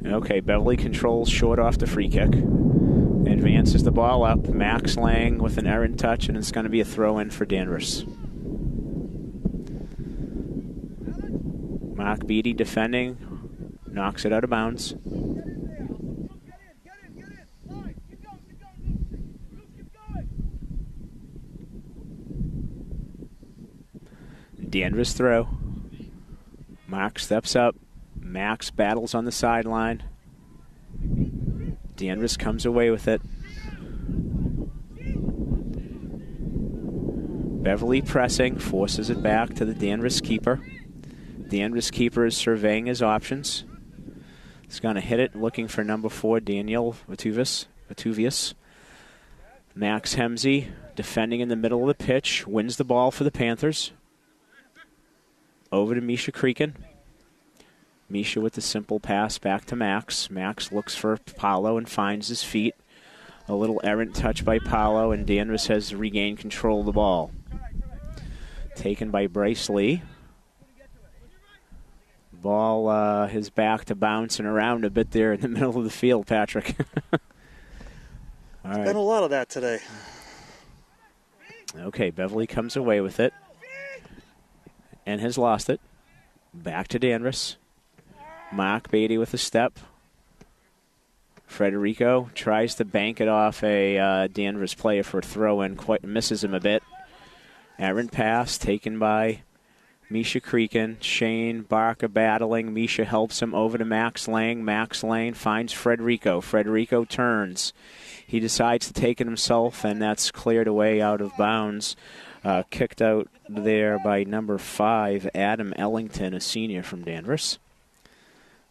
Okay, Beverly controls short off the free kick. Advances the ball up. Max Lang with an errant touch, and it's going to be a throw-in for Danvers. Mark Beatty defending. Knocks it out of bounds. Danvers throw. Mark steps up. Max battles on the sideline. Danvers comes away with it. Beverly pressing, forces it back to the Danvers keeper. Danvers keeper is surveying his options. He's going to hit it, looking for number 4, Daniel Vetuvius. Max Hemsey defending in the middle of the pitch, wins the ball for the Panthers. Over to Misha Creakin. Misha with the simple pass back to Max. Max looks for Paolo and finds his feet. A little errant touch by Paolo, and Danvers has regained control of the ball. Taken by Bryce Lee. Ball is back to bouncing around a bit there in the middle of the field, Patrick. All right. Been a lot of that today. Okay, Beverly comes away with it and has lost it. Back to Danvers. Mark Beatty with a step. Frederico tries to bank it off a Danvers player for a throw-in. Quite misses him a bit. Errant pass taken by Misha Creakin. Shane Barker battling. Misha helps him over to Max Lang. Max Lang finds Frederico. Frederico turns. He decides to take it himself, and that's cleared away out of bounds. Kicked out there by number 5, Adam Ellington, a senior from Danvers.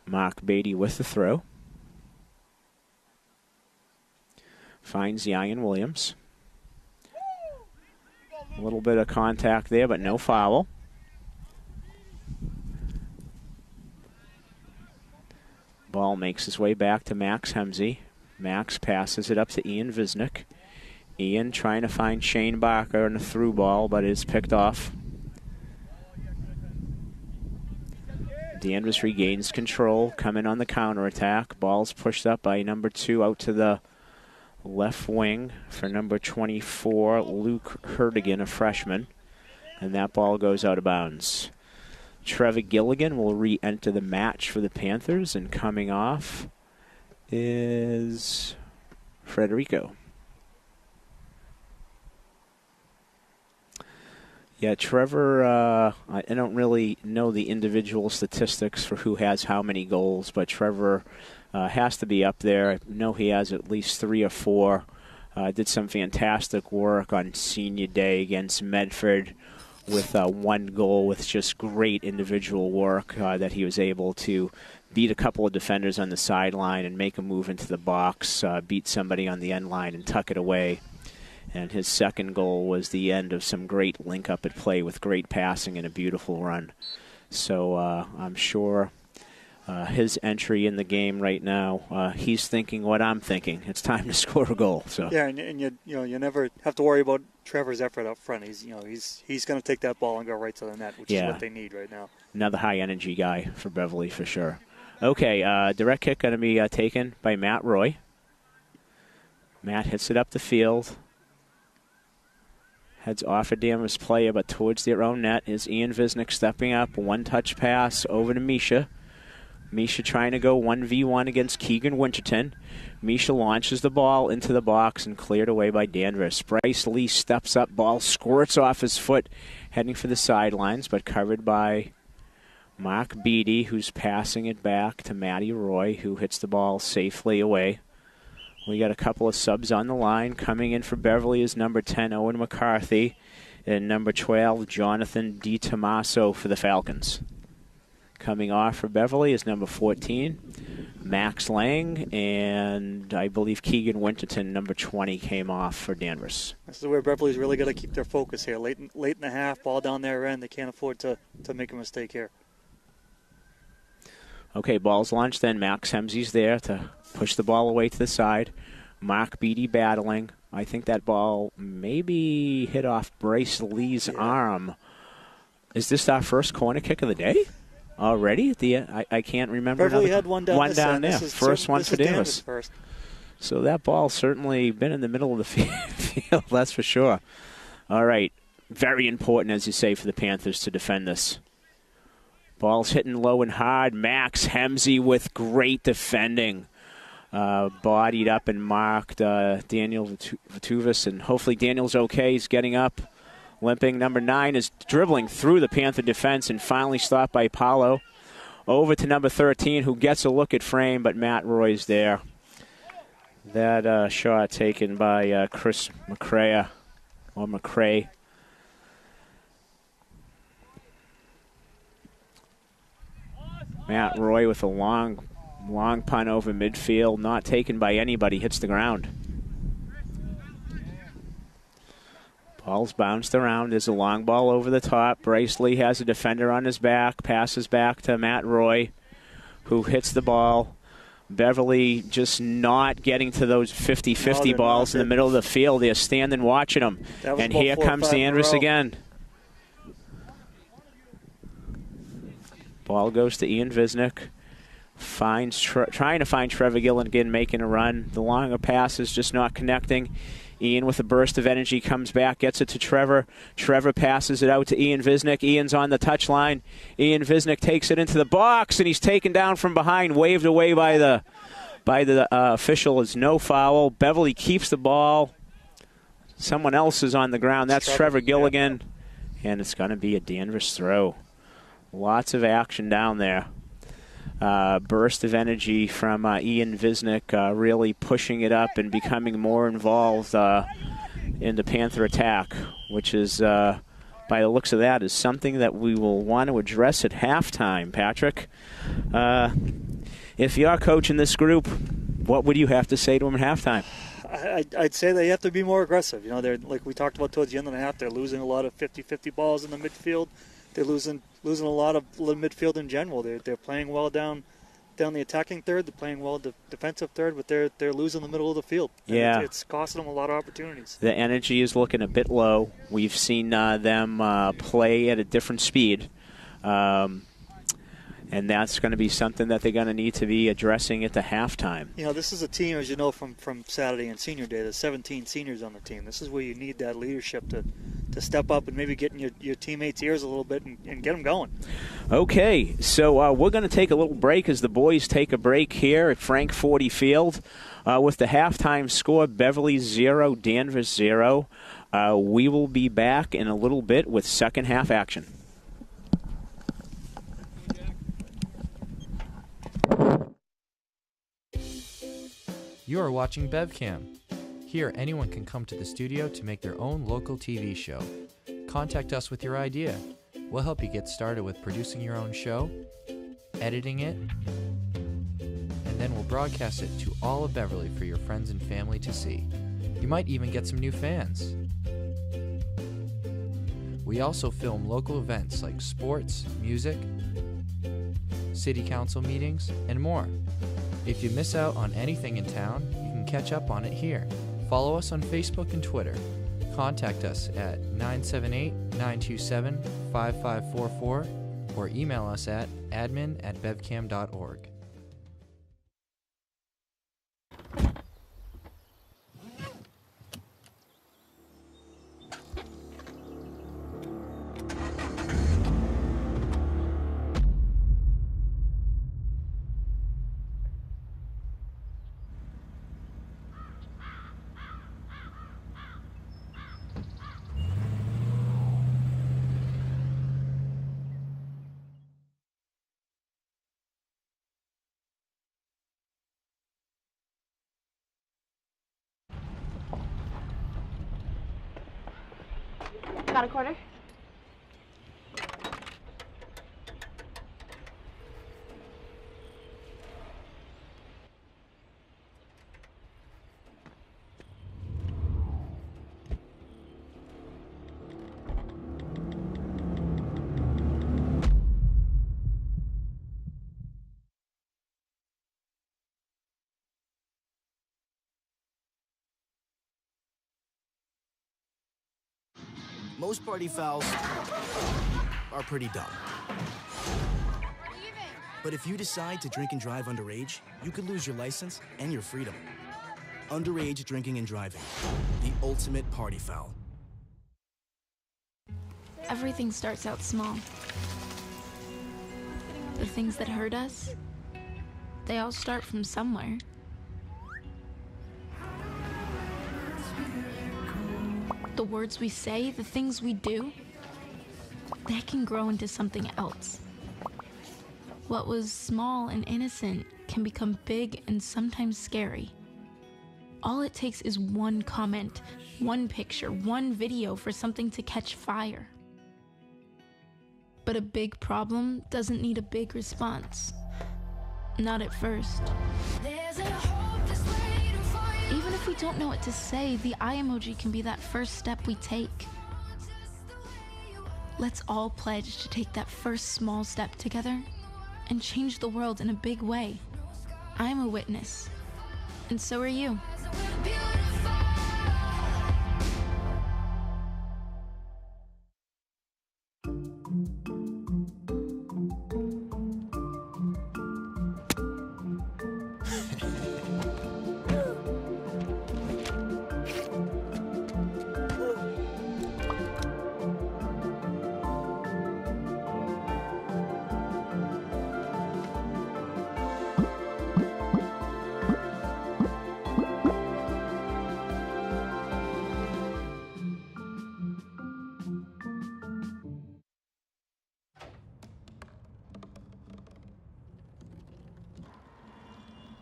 Mark Beatty with the throw. Finds Yayan Williams. A little bit of contact there, but no foul. Ball makes his way back to Max Hemsey. Max passes it up to Ian Visnick. Ian trying to find Shane Barker on a through ball, but is picked off. Danvers regains control, coming on the counterattack. Ball's pushed up by number 2 out to the left wing for number 24, Luke Herdigan, a freshman. And that ball goes out of bounds. Trevor Gilligan will re-enter the match for the Panthers, and coming off is Frederico. Yeah, Trevor, I don't really know the individual statistics for who has how many goals, but Trevor has to be up there. I know he has at least 3 or 4. Did some fantastic work on senior day against Medford with 1 goal with just great individual work that he was able to beat a couple of defenders on the sideline and make a move into the box, beat somebody on the end line and tuck it away. And his second goal was the end of some great link-up at play with great passing and a beautiful run. So I'm sure his entry in the game right now, he's thinking what I'm thinking. It's time to score a goal. So yeah, and you never have to worry about Trevor's effort up front. He's going to take that ball and go right to the net, which is what they need right now. Another high-energy guy for Beverly for sure. Okay, direct kick going to be taken by Matt Roy. Matt hits it up the field. Heads off a Danvers player, but towards their own net is Ian Visnick stepping up. One-touch pass over to Misha. Misha trying to go 1v1 against Keegan Winterton. Misha launches the ball into the box and cleared away by Danvers. Bryce Lee steps up, ball squirts off his foot, heading for the sidelines, but covered by Mark Beattie, who's passing it back to Matty Roy, who hits the ball safely away. We got a couple of subs on the line. Coming in for Beverly is number 10, Owen McCarthy, and number 12, Jonathan DiTomaso for the Falcons. Coming off for Beverly is number 14, Max Lang, and I believe Keegan Winterton, number 20, came off for Danvers. This is where Beverly's really got to keep their focus here. Late in the half, ball down their end. They can't afford to make a mistake here. Okay, ball's launched then. Max Hemsey's there to push the ball away to the side. Mark Beattie battling. I think that ball maybe hit off Bryce Lee's arm. Is this our first corner kick of the day already? At the end? I can't remember. Beverly had one down there. First one for Danvers. First. So that ball's certainly been in the middle of the field, that's for sure. All right. Very important, as you say, for the Panthers to defend this. Ball's hitting low and hard. Max Hemsey with great defending. Bodied up and marked Daniel Vituvis, and hopefully Daniel's okay. He's getting up, limping. Number 9 is dribbling through the Panther defense and finally stopped by Paulo. Over to number 13, who gets a look at frame, but Matt Roy's there. That shot taken by Chris McCray. Matt Roy with a long punt over midfield, not taken by anybody, hits the ground. Ball's bounced around. There's a long ball over the top. Bryce Lee has a defender on his back, passes back to Matt Roy, who hits the ball. Beverly just not getting to those 50-50 balls in the middle of the field. They're standing watching them. And here comes Danvers again. Ball goes to Ian Visnick. Trying to find Trevor Gilligan making a run. The longer pass is just not connecting. Ian with a burst of energy comes back, gets it to Trevor. Trevor passes it out to Ian Visnick. Ian's on the touchline. Ian Visnick takes it into the box, and he's taken down from behind, waved away by the official. Is no foul. Beverly keeps the ball. Someone else is on the ground. That's Trevor Gilligan, and it's going to be a Danvers throw. Lots of action down there. Burst of energy from Ian Visnick, really pushing it up and becoming more involved in the Panther attack, which is, by the looks of that, is something that we will want to address at halftime. Patrick, if you're coaching this group, what would you have to say to them at halftime? I'd say they have to be more aggressive. You know, they're like we talked about towards the end of the half. They're losing a lot of 50-50 balls in the midfield. They're losing a lot of midfield in general. They're playing well down the attacking third. They're playing well the defensive third, but they're losing the middle of the field. Yeah, it's costing them a lot of opportunities. The energy is looking a bit low. We've seen them play at a different speed. And that's going to be something that they're going to need to be addressing at the halftime. You know, this is a team, as you know, from Saturday and Senior Day. There's 17 seniors on the team. This is where you need that leadership to step up and maybe get in your teammates' ears a little bit and get them going. Okay, so we're going to take a little break as the boys take a break here at Frank 40 Field with the halftime score, Beverly 0, Danvers 0. We will be back in a little bit with second half action. You are watching BevCam. Here, anyone can come to the studio to make their own local TV show. Contact us with your idea. We'll help you get started with producing your own show, editing it, and then we'll broadcast it to all of Beverly for your friends and family to see. You might even get some new fans. We also film local events like sports, music, city council meetings, and more. If you miss out on anything in town, you can catch up on it here. Follow us on Facebook and Twitter. Contact us at 978-927-5544 or email us at admin@bevcam.org. Got a quarter? Most party fouls are pretty dumb. But if you decide to drink and drive underage, you could lose your license and your freedom. Underage drinking and driving, the ultimate party foul. Everything starts out small. The things that hurt us, they all start from somewhere. The words we say, the things we do, they can grow into something else. What was small and innocent can become big and sometimes scary. All it takes is one comment, one picture, one video for something to catch fire. But a big problem doesn't need a big response. Not at first. Even if we don't know what to say, the eye emoji can be that first step we take. Let's all pledge to take that first small step together and change the world in a big way. I'm a witness, and so are you.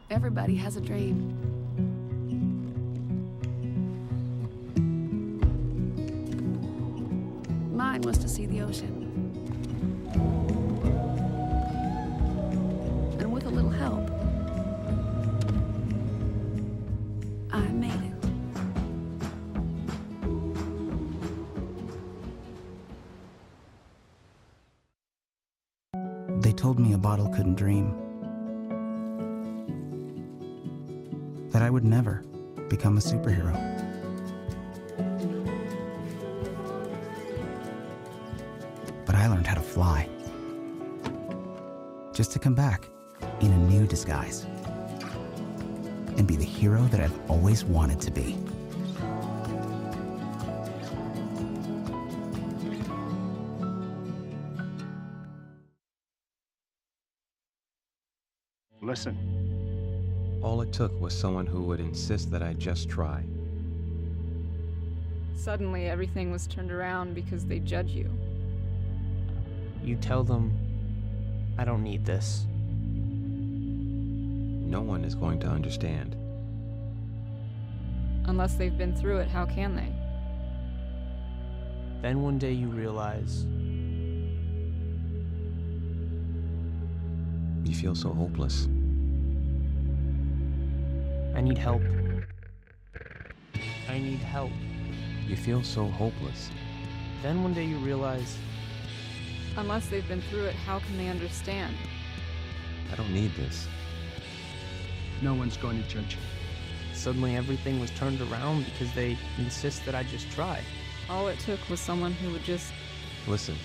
Everybody has a dream. Mine was to see the ocean. And with a little help, I made it. They told me a bottle couldn't dream. That I would never become a superhero. But I learned how to fly. Just to come back in a new disguise and be the hero that I've always wanted to be. Listen. All it took was someone who would insist that I just try. Suddenly, everything was turned around because they judge you. You tell them, I don't need this. No one is going to understand. Unless they've been through it, how can they? Then one day you realize You feel so hopeless. I need help. I need help. You feel so hopeless. Then one day you realize Unless they've been through it, how can they understand? I don't need this. No one's going to judge you. suddenly everything was turned around because they insist that I just try. All it took was someone who would just Listen.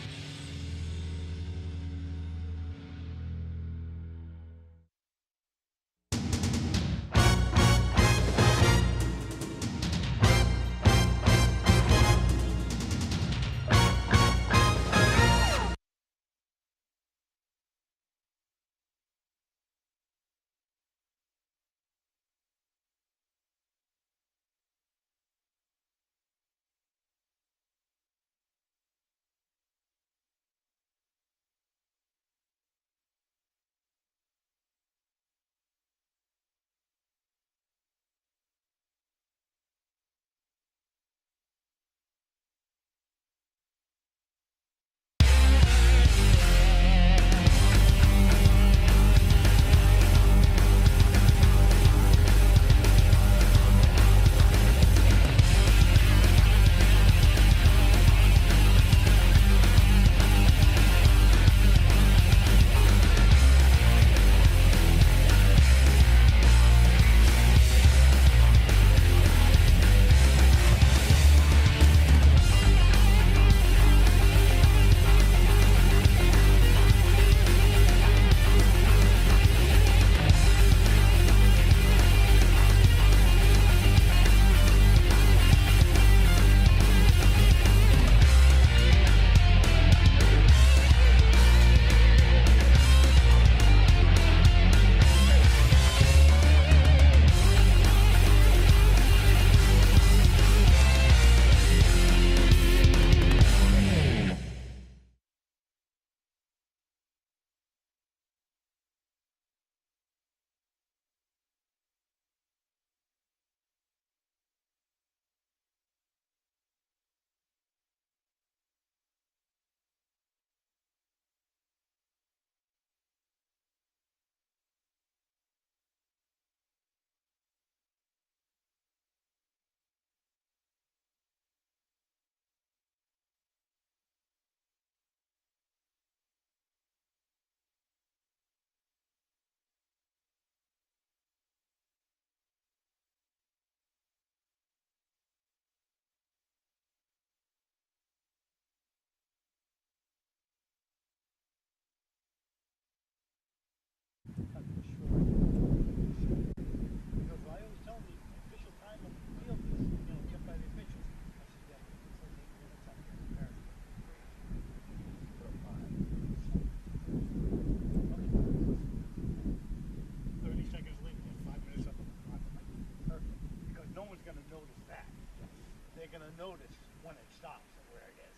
Notice when it stops and where it is.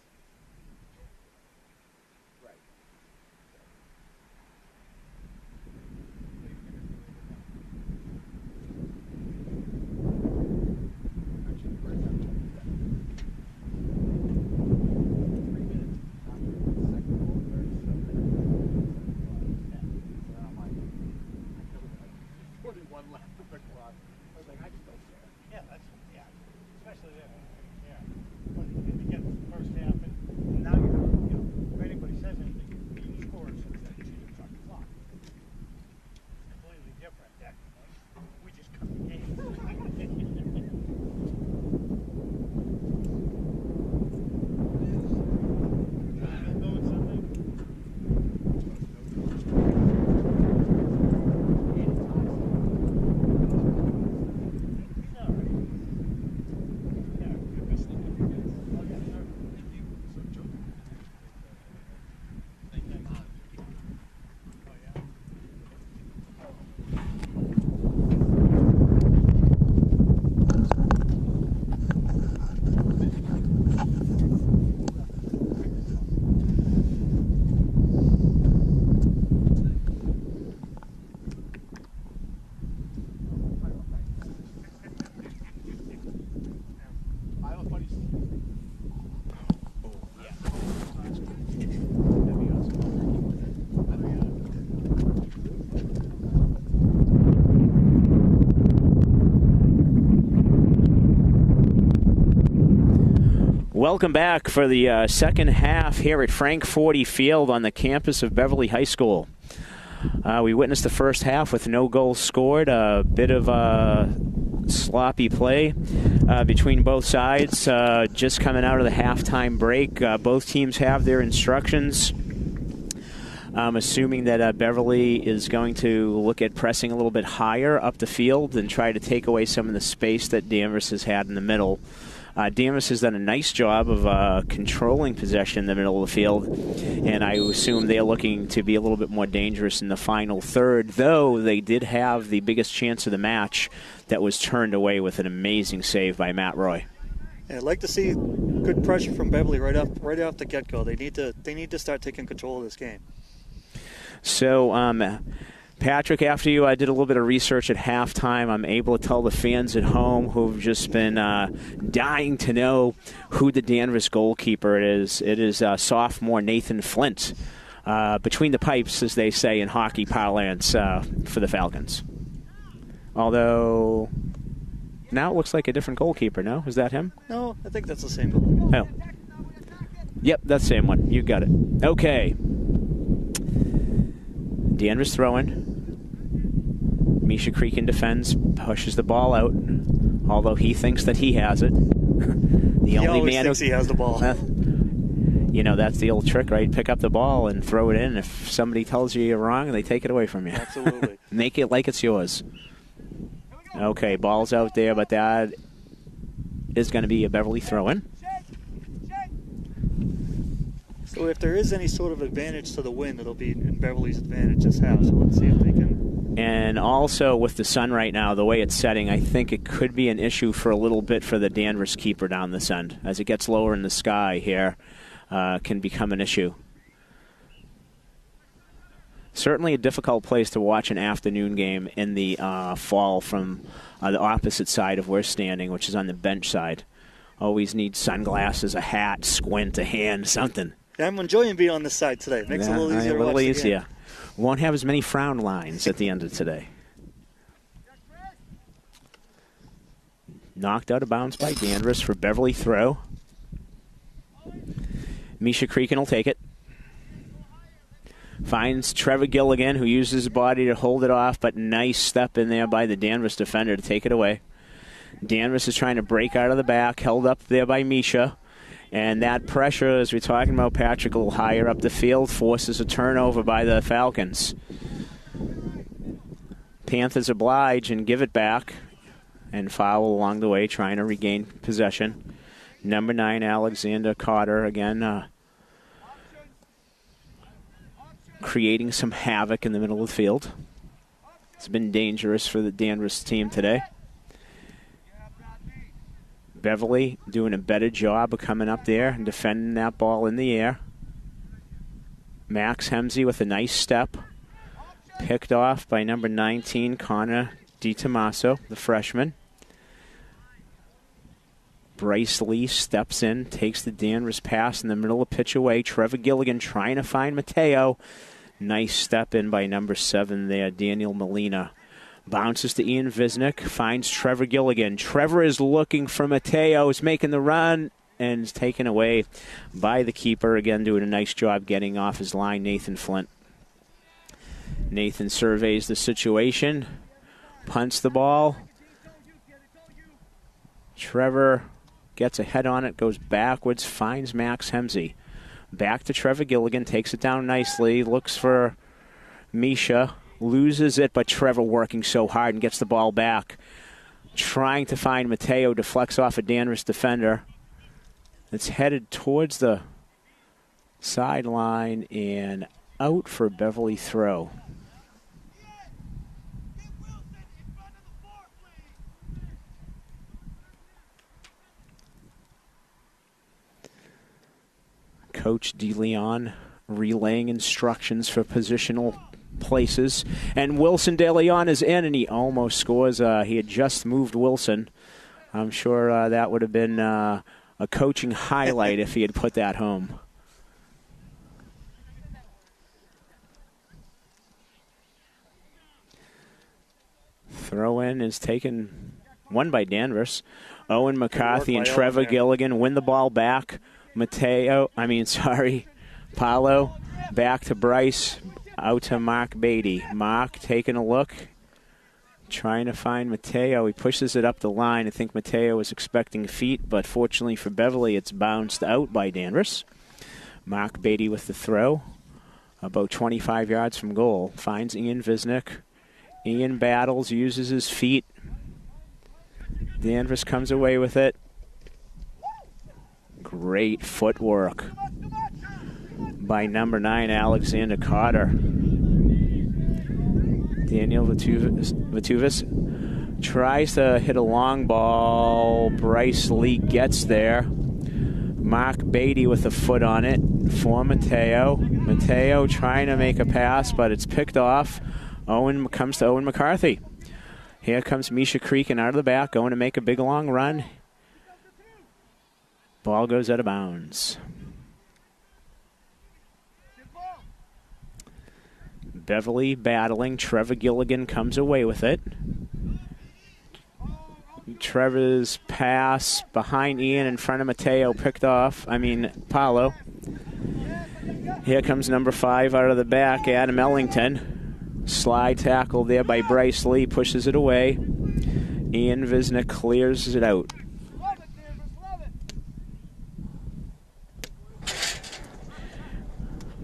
Right. Left of the clock. I was like, I just don't care. Yeah, that's, yeah. Especially there. Yeah. But if you get the first half Welcome back for the second half here at Frank Forty Field on the campus of Beverly High School. We witnessed the first half with no goals scored, a bit of sloppy play between both sides. Just coming out of the halftime break, both teams have their instructions. I'm assuming that Beverly is going to look at pressing a little bit higher up the field and try to take away some of the space that Danvers has had in the middle. Danvers has done a nice job of controlling possession in the middle of the field, and I assume they're looking to be a little bit more dangerous in the final third, though they did have the biggest chance of the match that was turned away with an amazing save by Matt Roy. Yeah, I'd like to see good pressure from Beverly right off the get-go. They need to start taking control of this game. So, Patrick, after you did a little bit of research at halftime, I'm able to tell the fans at home who've just been dying to know who the Danvers goalkeeper is. It is sophomore Nathan Flint, between the pipes, as they say in hockey parlance, for the Falcons. Although, now it looks like a different goalkeeper, no? Is that him? No, I think that's the same goal. Oh. Yep, that's the same one. You got it. Okay. Danvers throwing. Misha Creakin defends, pushes the ball out, although he thinks that he has it. He always thinks he has the ball. You know, that's the old trick, right? Pick up the ball and throw it in. If somebody tells you you're wrong, they take it away from you. Absolutely. Make it like it's yours. Okay, ball's out there, but that is going to be a Beverly throw-in. So if there is any sort of advantage to the win, it'll be in Beverly's advantage this half. So let's see if they can. And also with the sun right now, the way it's setting, I think it could be an issue for a little bit for the Danvers keeper down this end. As it gets lower in the sky here, can become an issue. Certainly a difficult place to watch an afternoon game in the fall from the opposite side of where we're standing, which is on the bench side. Always need sunglasses, a hat, squint, a hand, something. Yeah, I'm enjoying being on this side today. Makes it a little easier to watch the game. Won't have as many frown lines at the end of today. Knocked out of bounds by Danvers for Beverly throw. Misha Creakin will take it. Finds Trevor Gilligan, who uses his body to hold it off, but nice step in there by the Danvers defender to take it away. Danvers is trying to break out of the back, held up there by Misha. And that pressure, as we're talking about, Patrick, a little higher up the field, forces a turnover by the Falcons. Panthers oblige and give it back and foul along the way, trying to regain possession. Number 9, Alexander Cotter, again, creating some havoc in the middle of the field. It's been dangerous for the Danvers team today. Beverly doing a better job of coming up there and defending that ball in the air. Max Hemsey with a nice step. Picked off by number 19, Connor DiTomaso, the freshman. Bryce Lee steps in, takes the Danvers pass in the middle of pitch away. Trevor Gilligan trying to find Mateo. Nice step in by number 7 there, Daniel Molina. Bounces to Ian Visnick, finds Trevor Gilligan. Trevor is looking for Mateo, is making the run, and is taken away by the keeper. Again, doing a nice job getting off his line, Nathan Flint. Nathan surveys the situation, punts the ball. Trevor gets a head on it, goes backwards, finds Max Hemsey. Back to Trevor Gilligan, takes it down nicely, looks for Misha. Loses it, but Trevor working so hard and gets the ball back. Trying to find Mateo, deflects off a Danvers defender. It's headed towards the sideline and out for a Beverly throw. Coach DeLeon relaying instructions for positional places. And Wilson De Leon is in, and he almost scores. He had just moved Wilson. I'm sure that would have been a coaching highlight if he had put that home. Throw in is taken won by Danvers. Owen McCarthy and by Trevor Owen there. Gilligan win the ball back. Paolo back to Bryce, out to Mark Beatty. Mark taking a look, trying to find Mateo. He pushes it up the line. I think Mateo was expecting feet, but fortunately for Beverly, it's bounced out by Danvers. Mark Beatty with the throw, about 25 yards from goal. Finds Ian Visnick. Ian battles, uses his feet. Danvers comes away with it. Great footwork by number 9, Alexander Carter. Daniel Vituvis tries to hit a long ball. Bryce Lee gets there. Mark Beatty with a foot on it for Mateo. Mateo trying to make a pass, but it's picked off. Owen comes to Owen McCarthy. Here comes Misha Creakin out of the back, going to make a big long run. Ball goes out of bounds. Beverly battling. Trevor Gilligan comes away with it. Trevor's pass behind Ian in front of Mateo picked off. Paolo. Here comes number 5 out of the back, Adam Ellington. Slide tackle there by Bryce Lee, pushes it away. Ian Visnick clears it out.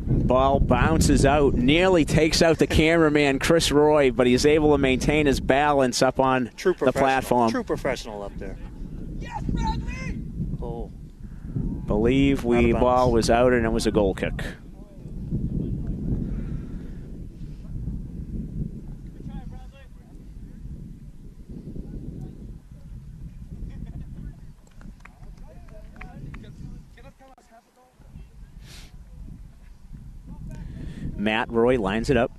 Ball bounces out, nearly takes out the cameraman, Chris Roy, but he's able to maintain his balance up on the platform. True professional up there. Oh. Believe ball was out and it was a goal kick. Matt Roy lines it up.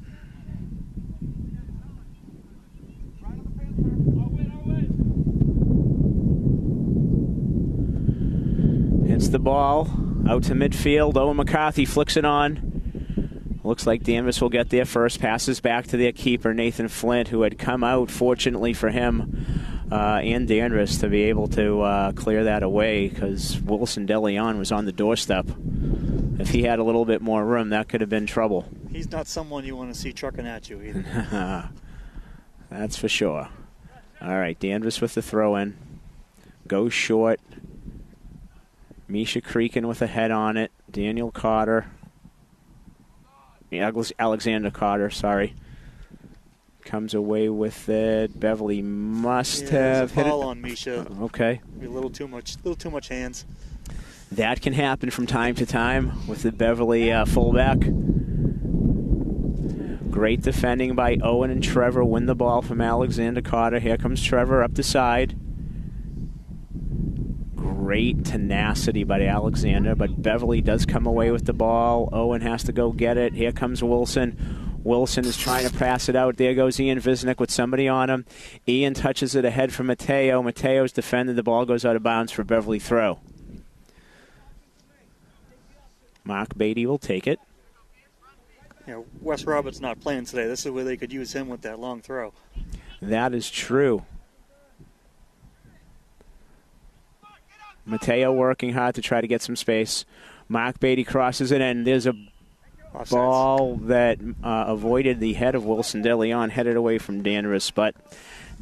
Hits the ball out to midfield. Owen McCarthy flicks it on. Looks like Danvers will get there first. Passes back to their keeper, Nathan Flint, who had come out, fortunately for him and Danvers, to be able to clear that away because Wilson DeLeon was on the doorstep. If he had a little bit more room, that could have been trouble. He's not someone you want to see trucking at you either. That's for sure. All right, Danvers with the throw-in. Goes short. Misha Creakin with a head on it. Daniel Carter. Alexander Carter, sorry. Comes away with it. Beverly must have hit it. Ball on Misha. Okay. A little too much hands. That can happen from time to time with the Beverly fullback. Great defending by Owen and Trevor. Win the ball from Alexander Carter. Here comes Trevor up the side. Great tenacity by Alexander, but Beverly does come away with the ball. Owen has to go get it. Here comes Wilson. Wilson is trying to pass it out. There goes Ian Visnick with somebody on him. Ian touches it ahead for Mateo. Mateo's defended. The ball goes out of bounds for Beverly throw. Mark Beatty will take it. Wes Roberts not playing today. This is where they could use him with that long throw. That is true. Mateo working hard to try to get some space. Mark Beatty crosses it, and there's a ball that avoided the head of Wilson DeLeon, headed away from Danvers, but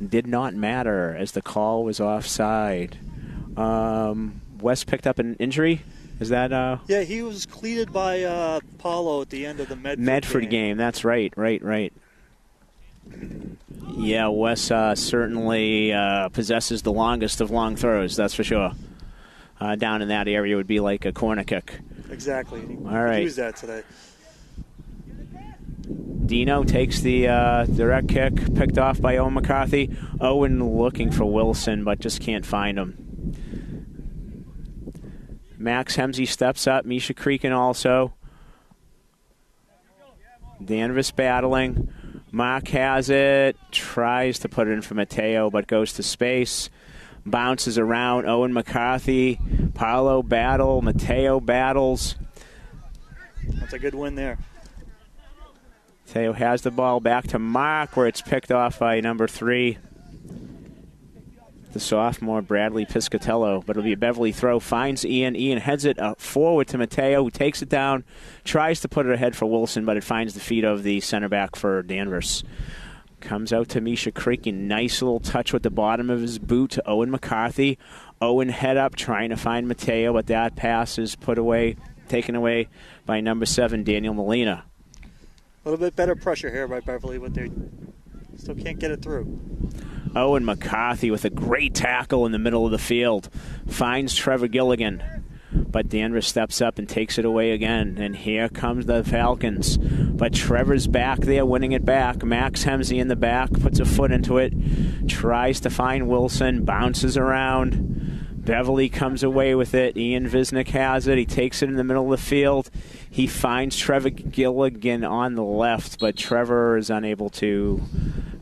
did not matter as the call was offside. Wes picked up an injury. Is that? Yeah, he was cleated by Paulo at the end of the Medford game. That's right. Yeah, Wes certainly possesses the longest of long throws, that's for sure. Down in that area would be like a corner kick. Exactly. All right. He used that today. Dino takes the direct kick, picked off by Owen McCarthy. Owen looking for Wilson, but just can't find him. Max Hemsey steps up. Misha Creakin also. Danvers battling. Mark has it. Tries to put it in for Mateo, but goes to space. Bounces around. Owen McCarthy. Paolo battle. Mateo battles. That's a good win there. Mateo has the ball back to Mark, where it's picked off by number 3. the sophomore Bradley Piscatello, but it'll be a Beverly throw. Finds Ian. Ian heads it forward to Mateo, who takes it down, tries to put it ahead for Wilson, but it finds the feet of the center back for Danvers. Comes out to Misha Creakin. Nice little touch with the bottom of his boot to Owen McCarthy. Owen head up, trying to find Mateo, but that pass is taken away by number 7, Daniel Molina. A little bit better pressure here by Beverly, but they still can't get it through. Owen McCarthy with a great tackle in the middle of the field. Finds Trevor Gilligan, but Danvers steps up and takes it away again. And here comes the Falcons. But Trevor's back there, winning it back. Max Hemsey in the back, puts a foot into it, tries to find Wilson, bounces around. Beverly comes away with it. Ian Visnick has it. He takes it in the middle of the field. He finds Trevor Gilligan on the left, but Trevor is unable to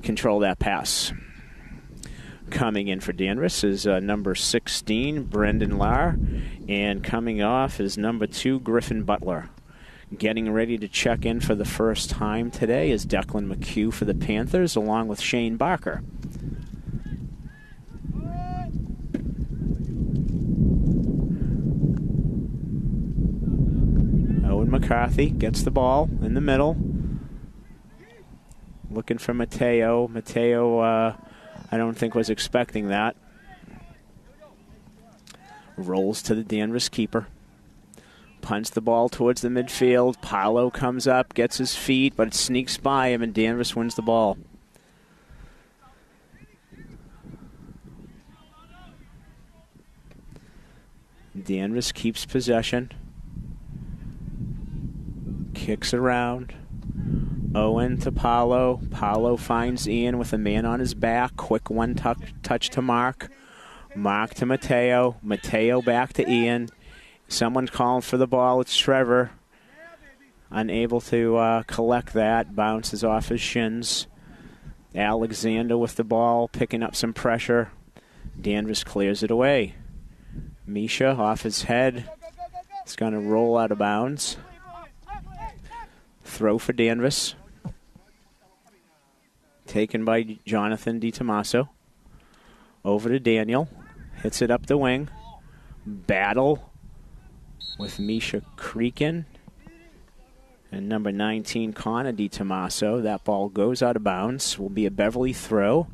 control that pass. Coming in for Danvers is number 16, Brendan Lahr, and coming off is number 2, Griffin Butler. Getting ready to check in for the first time today is Declan McHugh for the Panthers, along with Shane Barker. Owen McCarthy gets the ball in the middle. Looking for Mateo. Mateo, I don't think was expecting that. Rolls to the Danvers keeper. Punts the ball towards the midfield. Paolo comes up, gets his feet, but it sneaks by him, and Danvers wins the ball. Danvers keeps possession. Kicks around. Owen to Paolo. Paolo finds Ian with a man on his back. Quick one touch to Mark. Mark to Mateo. Mateo back to Ian. Someone's calling for the ball. It's Trevor. Unable to collect that. Bounces off his shins. Alexander with the ball, picking up some pressure. Danvers clears it away. Misha off his head. It's going to roll out of bounds. Throw for Danvers. Taken by Jonathan DiTomaso. Over to Daniel. Hits it up the wing. Battle with Misha Creakin and number 19, Connor DiTomaso. That ball goes out of bounds. Will be a Beverly throw.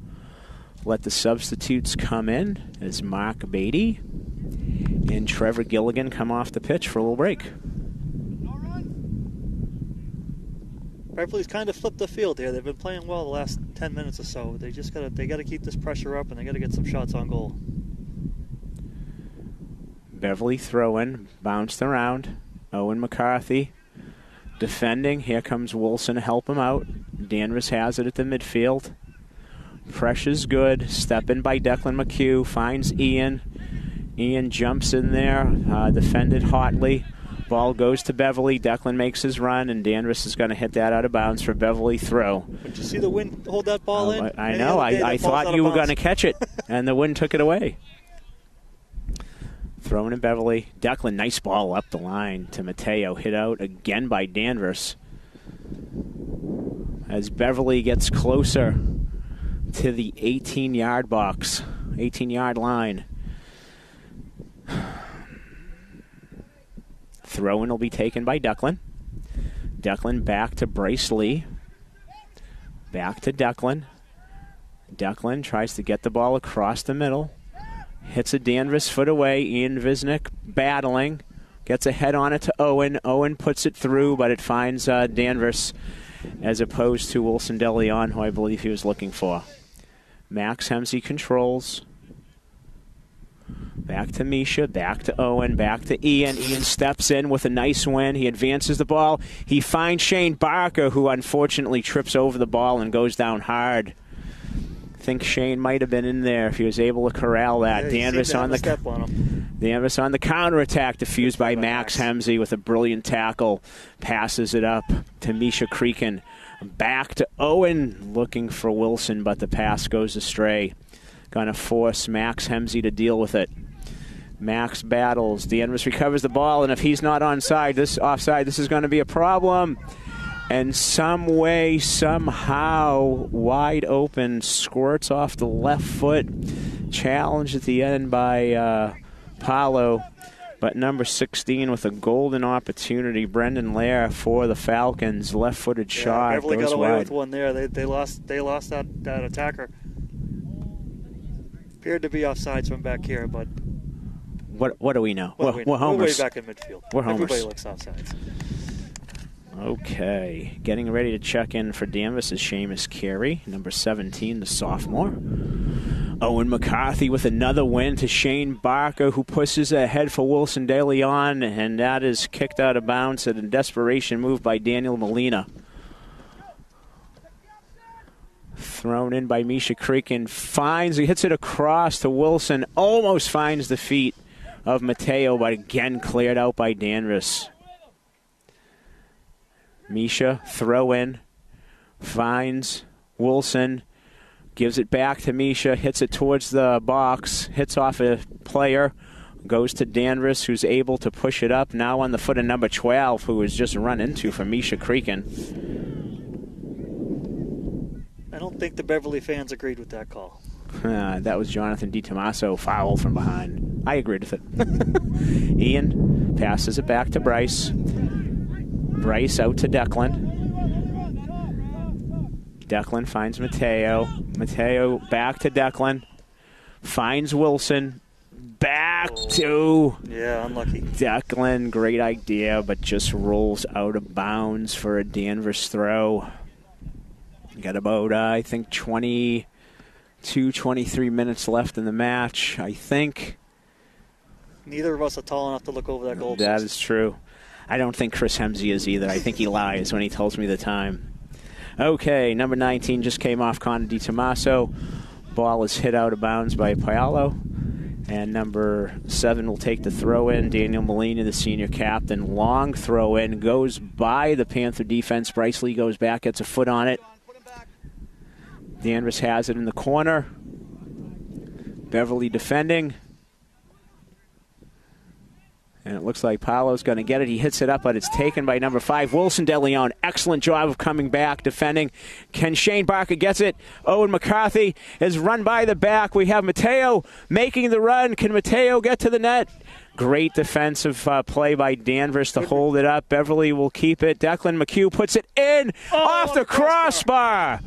Let the substitutes come in as Mark Beatty and Trevor Gilligan come off the pitch for a little break. Beverly's kind of flipped the field here. They've been playing well the last 10 minutes or so. They just they got to keep this pressure up, and they got to get some shots on goal. Beverly throwing, bounced around. Owen McCarthy defending. Here comes Wilson to help him out. Danvers has it at the midfield. Pressure's good. Step in by Declan McHugh. Finds Ian. Ian jumps in there. Defended hotly. Ball goes to Beverly. Declan makes his run, and Danvers is going to hit that out of bounds for Beverly throw. Did you see the wind hold that ball in? I know. I thought you were going to catch it, and the wind took it away. Throwing in Beverly. Declan, nice ball up the line to Mateo. Hit out again by Danvers. As Beverly gets closer to the 18-yard box, 18-yard line. Throw-in will be taken by Declan. Declan back to Bryce Lee. Back to Declan. Declan tries to get the ball across the middle. Hits a Danvers foot away. Ian Visnick battling. Gets a head on it to Owen. Owen puts it through, but it finds Danvers as opposed to Wilson De Leon, who I believe he was looking for. Max Hemsey controls. Back to Misha, back to Owen, back to Ian. Ian steps in with a nice win. He advances the ball. He finds Shane Barker, who unfortunately trips over the ball and goes down hard. I think Shane might have been in there if he was able to corral that. Yeah, Danvers on the counterattack, diffused by Max Hemsey with a brilliant tackle. Passes it up to Misha Creakin. Back to Owen, looking for Wilson, but the pass goes astray. Going to force Max Hemsey to deal with it. Max battles. Danvers recovers the ball, and if he's not offside, this is going to be a problem. And some way, somehow, wide open, squirts off the left foot challenged at the end by Paolo, but number 16 with a golden opportunity, Brendan Lair for the Falcons, left-footed shot. Beverly goes got away wide. with one there. They lost that attacker. Appeared to be offsides from back here, but what do we know? We're homers. way back in midfield. We're homers. Everybody looks offsides. Okay, getting ready to check in for Danvers is Seamus Carey, number 17, the sophomore. Owen McCarthy with another win to Shane Barker, who pushes ahead for Wilson De Leon, and that is kicked out of bounds at a desperation move by Daniel Molina. Thrown in by Misha Creakin, he hits it across to Wilson, almost finds the feet of Mateo, but again cleared out by Danvers. Misha, throw in, finds Wilson, gives it back to Misha, hits it towards the box, hits off a player, goes to Danvers, who's able to push it up, now on the foot of number 12, who was just run into for Misha Creakin. I don't think the Beverly fans agreed with that call. That was Jonathan DiTomaso, foul from behind. I agreed with it. Ian passes it back to Bryce. Bryce out to Declan. Declan finds Mateo. Mateo back to Declan. Finds Wilson. Back to unlucky. Declan. Great idea, but just rolls out of bounds for a Danvers throw. Got about, I think, 22, 23 minutes left in the match, I think. Neither of us are tall enough to look over that goal. That is true. I don't think Chris Hemsey is either. I think he lies when he tells me the time. Okay, number 19 just came off Connor DiTomaso. Ball is hit out of bounds by Paolo. And number 7 will take the throw in. Daniel Molina, the senior captain. Long throw in. Goes by the Panther defense. Bryce Lee goes back, gets a foot on it. Danvers has it in the corner. Beverly defending. And it looks like Paolo's going to get it. He hits it up, but it's taken by number 5, Wilson De Leon. Excellent job of coming back, defending. Can Shane Barker gets it? Owen McCarthy is run by the back. We have Mateo making the run. Can Mateo get to the net? Great defensive play by Danvers to hold it up. Beverly will keep it. Declan McHugh puts it in off the crossbar.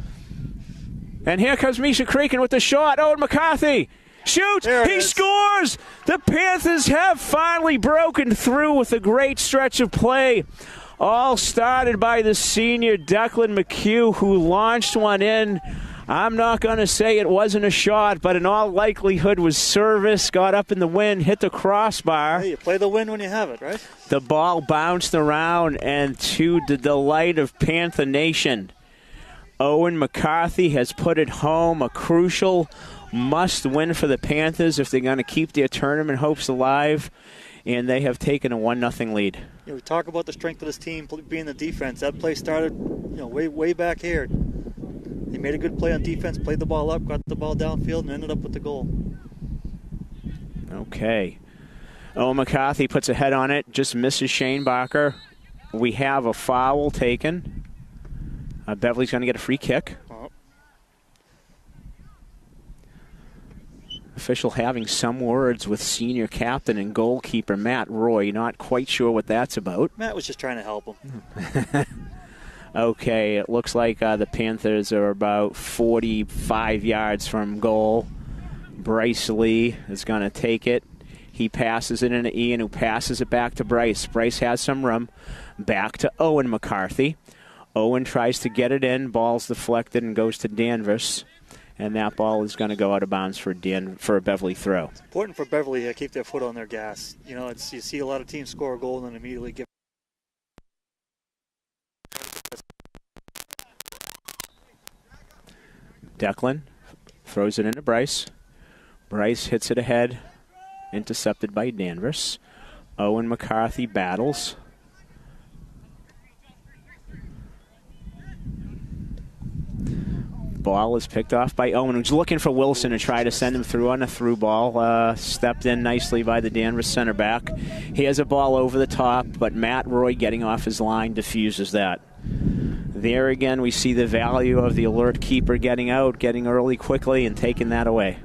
And here comes Misha Creakin with the shot. Owen McCarthy shoots. He scores. The Panthers have finally broken through with a great stretch of play. All started by the senior Declan McHugh, who launched one in. I'm not going to say it wasn't a shot, but in all likelihood was service. Got up in the wind, hit the crossbar. Hey, you play the win when you have it, right? The ball bounced around, and to the delight of Panther Nation, Owen McCarthy has put it home. A crucial must-win for the Panthers if they're going to keep their tournament hopes alive, and they have taken a 1-0 lead. We talk about the strength of this team being the defense. That play started, way back here. They made a good play on defense, played the ball up, got the ball downfield, and ended up with the goal. Okay. Owen McCarthy puts a head on it, just misses Shane Barker. We have a foul taken. Beverly's going to get a free kick. Official having some words with senior captain and goalkeeper Matt Roy. Not quite sure what that's about. Matt was just trying to help him. Okay, it looks like the Panthers are about 45 yards from goal. Bryce Lee is going to take it. He passes it into Ian, who passes it back to Bryce. Bryce has some room. Back to Owen McCarthy. Owen tries to get it in. Ball's deflected and goes to Danvers. And that ball is going to go out of bounds for a Beverly throw. It's important for Beverly to keep their foot on their gas. You see a lot of teams score a goal and then immediately give. Declan throws it into Bryce. Bryce hits it ahead. Intercepted by Danvers. Owen McCarthy battles. Ball is picked off by Owen, who's looking for Wilson to try to send him through on a through ball. Stepped in nicely by the Danvers center back. He has a ball over the top, but Matt Roy, getting off his line, diffuses that. There again, we see the value of the alert keeper getting out, getting early quickly, and taking that away.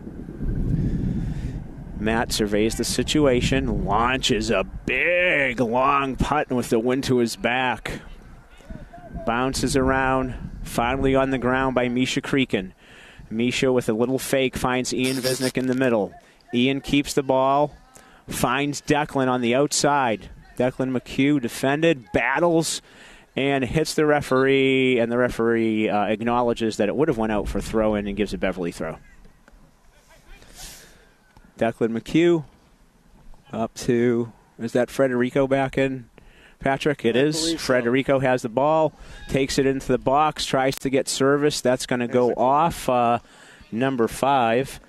Matt surveys the situation, launches a big, long putt with the wind to his back. Bounces around, finally on the ground by Misha Creakin. Misha with a little fake finds Ian Visnick in the middle. Ian keeps the ball, finds Declan on the outside. Declan McHugh defended, battles, and hits the referee, and the referee acknowledges that it would have went out for throw-in and gives a Beverly throw. Declan McHugh up to, is that Federico back in? Patrick, it is. Federico has the ball, takes it into the box, tries to get service. That's going to go off number 5,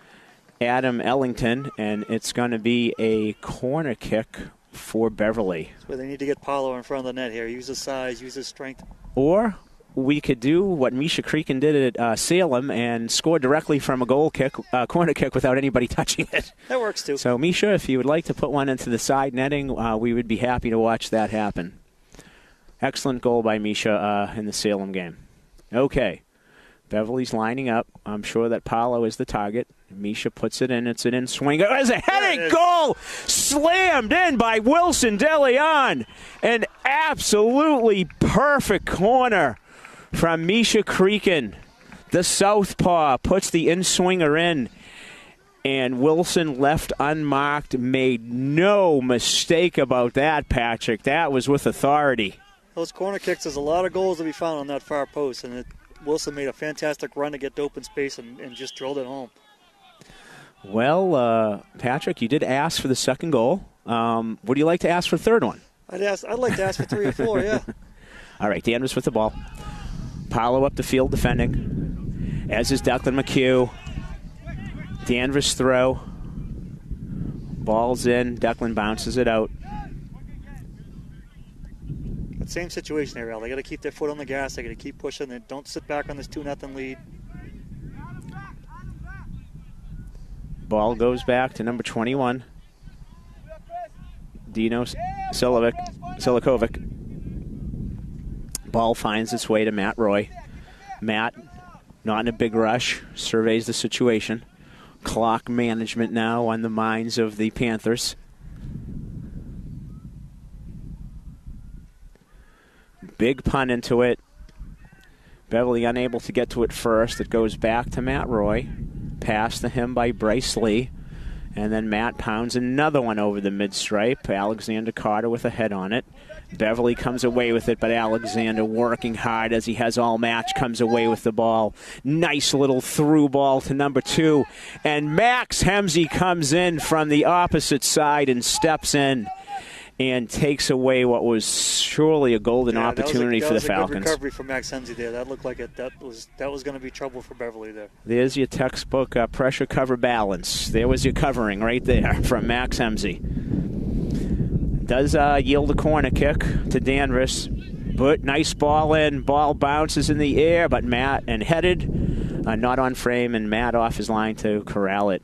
Adam Ellington, and it's going to be a corner kick for Beverly. That's where they need to get Paulo in front of the net here. Use his size, use his strength. Or we could do what Misha Creakin did at Salem and score directly from a corner kick without anybody touching it. That works too. So, Misha, if you would like to put one into the side netting, we would be happy to watch that happen. Excellent goal by Misha in the Salem game. Okay, Beverly's lining up. I'm sure that Paulo is the target. Misha puts it in. It's an in-swing. It was a heading goal slammed in by Wilson De Leon. An absolutely perfect corner from Misha Creakin. The southpaw puts the in-swinger in. And Wilson left unmarked. Made no mistake about that, Patrick. That was with authority. Those corner kicks, there's a lot of goals to be found on that far post. And Wilson made a fantastic run to get to open space and just drilled it home. Well, Patrick, you did ask for the second goal. Would you like to ask for the third one? I'd like to ask for 3 or 4, yeah. All right, Danvers with the ball. Paulo up the field defending, as is Declan McHugh. Danvers throw. Ball's in. Declan bounces it out. But same situation here, Al. They got to keep their foot on the gas. They got to keep pushing. They don't sit back on this 2-0 lead. Ball goes back to number 21. Dino Silikovic. Ball finds its way to Matt Roy. Matt, not in a big rush, surveys the situation. Clock management now on the minds of the Panthers. Big punt into it. Beverly unable to get to it first. It goes back to Matt Roy. Pass to him by Bryce Lee. And then Matt pounds another one over the mid-stripe. Alexander Carter with a head on it. Beverly comes away with it, but Alexander working hard as he has all match, comes away with the ball. Nice little through ball to number 2. And Max Hemsey comes in from the opposite side and steps in and takes away what was surely a golden opportunity for the Falcons. That was a good recovery from Max Hemsey there. That looked like that was going to be trouble for Beverly there. There's your textbook pressure cover balance. There was your covering right there from Max Hemsey. Does yield a corner kick to Danvers. But nice ball in. Ball bounces in the air, but Matt and headed. Not on frame, and Matt off his line to corral it.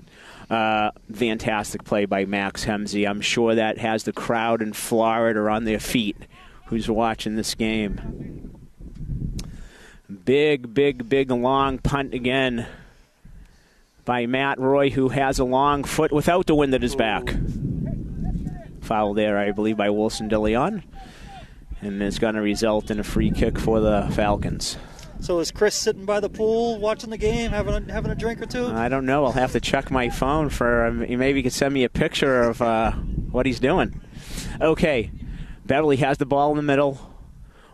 Fantastic play by Max Hemsey. I'm sure that has the crowd in Florida on their feet who's watching this game. Big, long punt again by Matt Roy, who has a long foot without the wind at his back. Foul there, I believe, by Wilson De Leon. And it's going to result in a free kick for the Falcons. So is Chris sitting by the pool watching the game, having a drink or two? I don't know. I'll have to check my phone for maybe you could send me a picture of what he's doing. Okay, Beverly has the ball in the middle.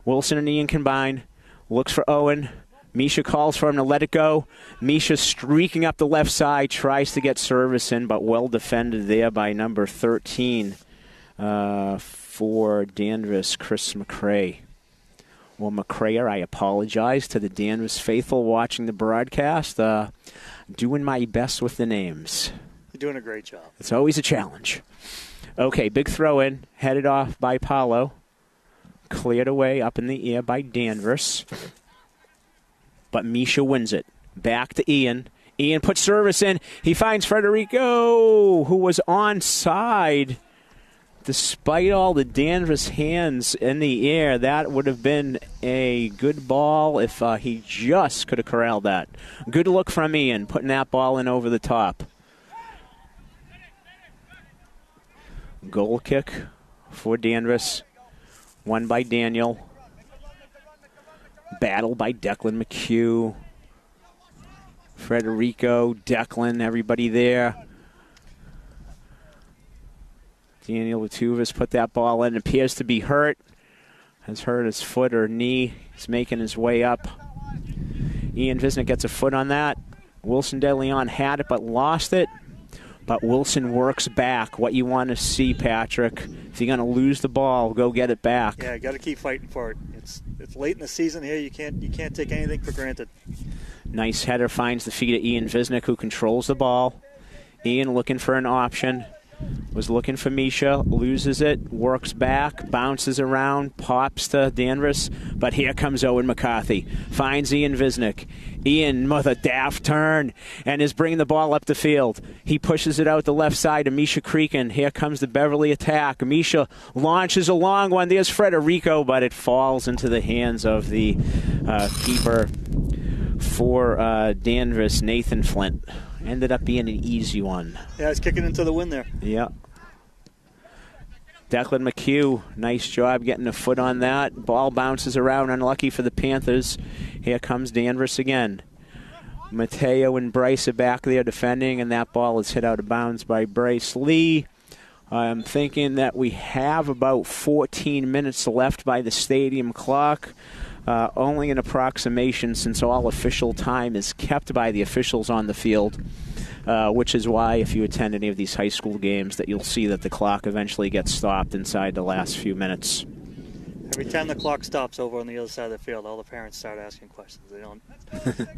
Wilson and Ian combine. Looks for Owen. Misha calls for him to let it go. Misha streaking up the left side, tries to get service in, but well defended there by number 13 for Danvers, Chris McCrae. Well, McCrayer, I apologize to the Danvers faithful watching the broadcast. Doing my best with the names. You're doing a great job. It's always a challenge. Okay, big throw in, headed off by Paulo. Cleared away up in the air by Danvers. But Misha wins it. Back to Ian. Ian puts service in. He finds Federico, who was onside. Despite all the Danvers hands in the air, that would have been a good ball if he just could have corralled that. Good look from Ian, putting that ball in over the top. Goal kick for Danvers. Won by Daniel. Battle by Declan McHugh. Federico, Declan, everybody there. Daniel Latuvas put that ball in. Appears to be hurt. Has hurt his foot or knee. He's making his way up. Ian Visnick gets a foot on that. Wilson De Leon had it but lost it. But Wilson works back. What you want to see, Patrick. If you're going to lose the ball, go get it back. Yeah, got to keep fighting for it. It's late in the season here. You can't take anything for granted. Nice header finds the feet of Ian Visnick, who controls the ball. Ian looking for an option. Was looking for Misha, loses it, works back, bounces around, pops to Danvers, but here comes Owen McCarthy. Finds Ian Visnick. Ian with a daft turn and is bringing the ball up the field. He pushes it out the left side to Misha Creakin. Here comes the Beverly attack. Misha launches a long one. There's Federico, but it falls into the hands of the keeper for Danvers, Nathan Flint. Ended up being an easy one. Yeah, he's kicking into the wind there. Yeah. Declan McHugh, nice job getting a foot on that. Ball bounces around, unlucky for the Panthers. Here comes Danvers again. Mateo and Bryce are back there defending, and that ball is hit out of bounds by Bryce Lee. I'm thinking that we have about 14 minutes left by the stadium clock. Only an approximation, since all official time is kept by the officials on the field, which is why if you attend any of these high school games that you'll see that the clock eventually gets stopped inside the last few minutes. Every time the clock stops over on the other side of the field, all the parents start asking questions. They don't.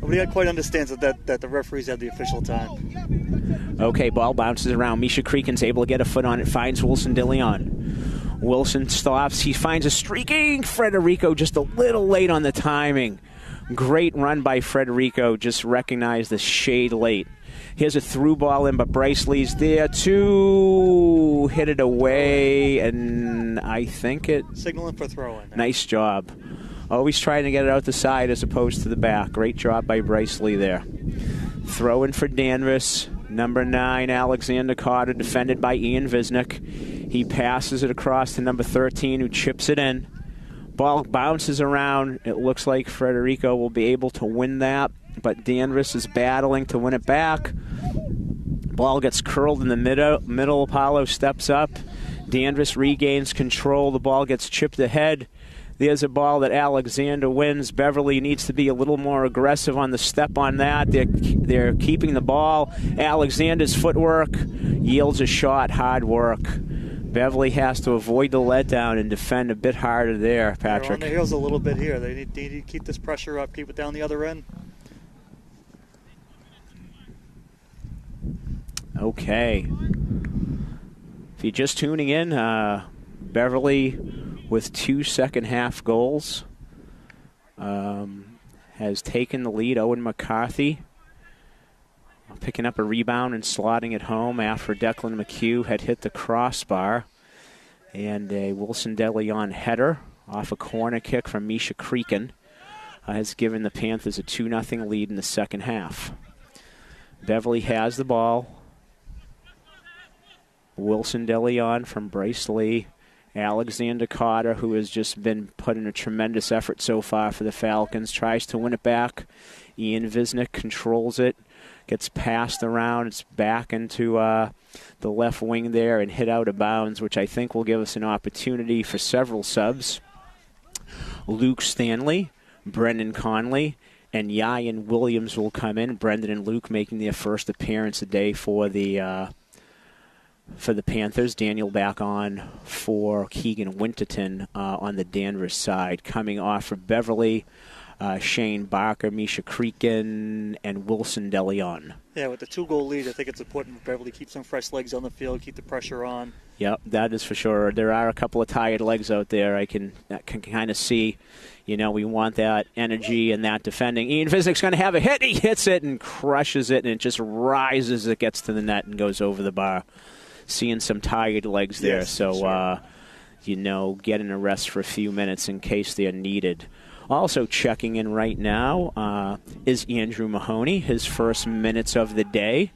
Nobody quite understands that the referees have the official time. Okay, ball bounces around. Misha Creakin's able to get a foot on it, finds Wilson De Leon. Wilson stops. He finds a streaking Federico, just a little late on the timing. Great run by Federico, just recognized the shade late. Here's a through ball in, but Bryce Lee's there to hit it away, and I think it... Signaling for throw-in. Nice job. Always trying to get it out the side as opposed to the back. Great job by Bryce Lee there. Throw in for Danvers. Number 9, Alexander Carter, defended by Ian Visnick. He passes it across to number 13, who chips it in. Ball bounces around. It looks like Federico will be able to win that, but Danvers is battling to win it back. Ball gets curled in the middle. Apollo steps up. Danvers regains control. The ball gets chipped ahead. There's a ball that Alexander wins. Beverly needs to be a little more aggressive on the step on that. They're keeping the ball. Alexander's footwork yields a shot. Hard work. Beverly has to avoid the letdown and defend a bit harder there, Patrick. They're on the heels a little bit here. They need to keep this pressure up, keep it down the other end. Okay. If you're just tuning in, Beverly with 2 second-half goals has taken the lead. Owen McCarthy picking up a rebound and slotting it home after Declan McHugh had hit the crossbar. And a Wilson De Leon header off a corner kick from Misha Creakin has given the Panthers a 2-0 lead in the second half. Beverly has the ball. Wilson De Leon from Bryce Lee. Alexander Carter, who has just been putting a tremendous effort so far for the Falcons, tries to win it back. Ian Visnick controls it, gets passed around. It's back into the left wing there and hit out of bounds, which I think will give us an opportunity for several subs. Luke Stanley, Brendan Conley, and Yayan Williams will come in. Brendan and Luke making their first appearance today for the Panthers. Daniel back on for Keegan Winterton on the Danvers side. Coming off for Beverly, Shane Barker, Misha Creakin, and Wilson De Leon. Yeah, with the 2-goal lead, I think it's important for Beverly to keep some fresh legs on the field, keep the pressure on. Yep, that is for sure. There are a couple of tired legs out there. I can kind of see. You know, we want that energy and that defending. Ian Visnick's going to have a hit. He hits it and crushes it, and it just rises. It gets to the net and goes over the bar. Seeing some tired legs there, yes, so sure. Getting a rest for a few minutes in case they're needed. Also checking in right now is Andrew Mahoney, his first minutes of the day,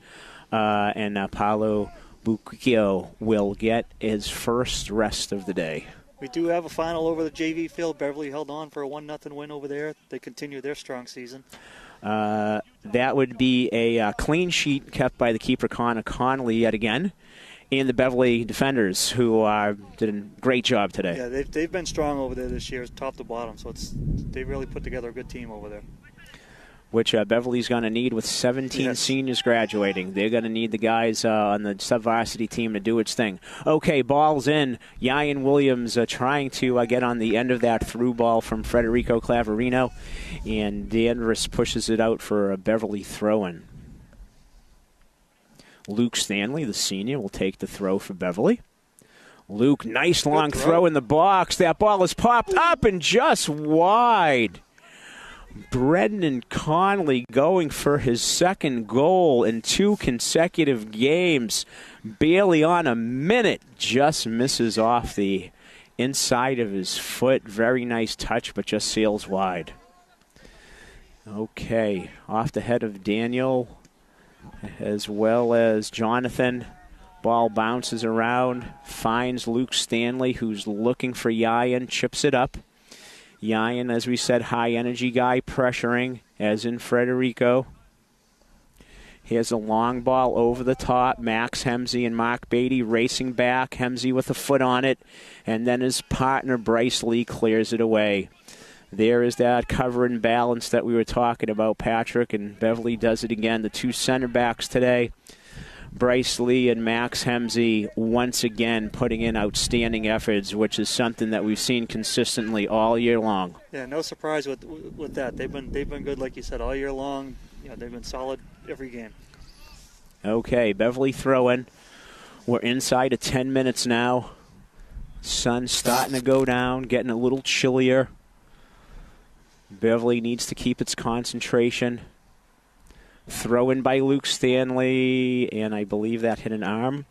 and Paulo Bucchio will get his first rest of the day. We do have a final over the JV field. Beverly held on for a 1-0 win over there. They continue their strong season. That would be a clean sheet kept by the keeper, Connor Connolly, yet again, and the Beverly defenders, who did a great job today. Yeah, they've been strong over there this year, top to bottom. So they really put together a good team over there. Which Beverly's going to need with 17 seniors graduating. They're going to need the guys on the sub-varsity team to do its thing. Okay, ball's in. Yayan Williams trying to get on the end of that through ball from Federico Clavarino, and Danvers pushes it out for a Beverly throw-in. Luke Stanley, the senior, will take the throw for Beverly. Luke, nice long throw in the box. That ball is popped up and just wide. Brendan Conley going for his second goal in 2 consecutive games. Barely on a minute. Just misses off the inside of his foot. Very nice touch, but just sails wide. Okay, off the head of Daniel as well as Jonathan. Ball bounces around, finds Luke Stanley, who's looking for Yayan, chips it up. Yayan, as we said, high-energy guy pressuring, as in Federico. Here's a long ball over the top. Max Hemsey and Mark Beatty racing back. Hemsey with a foot on it. And then his partner, Bryce Lee, clears it away. There is that cover and balance that we were talking about, Patrick, and Beverly does it again. The 2 center backs today, Bryce Lee and Max Hemsey, once again putting in outstanding efforts, which is something that we've seen consistently all year long. Yeah, no surprise with that. They've been good, like you said, all year long. You know, they've been solid every game. Okay, Beverly throwing. We're inside of 10 minutes now. Sun's starting to go down, getting a little chillier. Beverly needs to keep its concentration. Throw in by Luke Stanley, and I believe that hit an arm,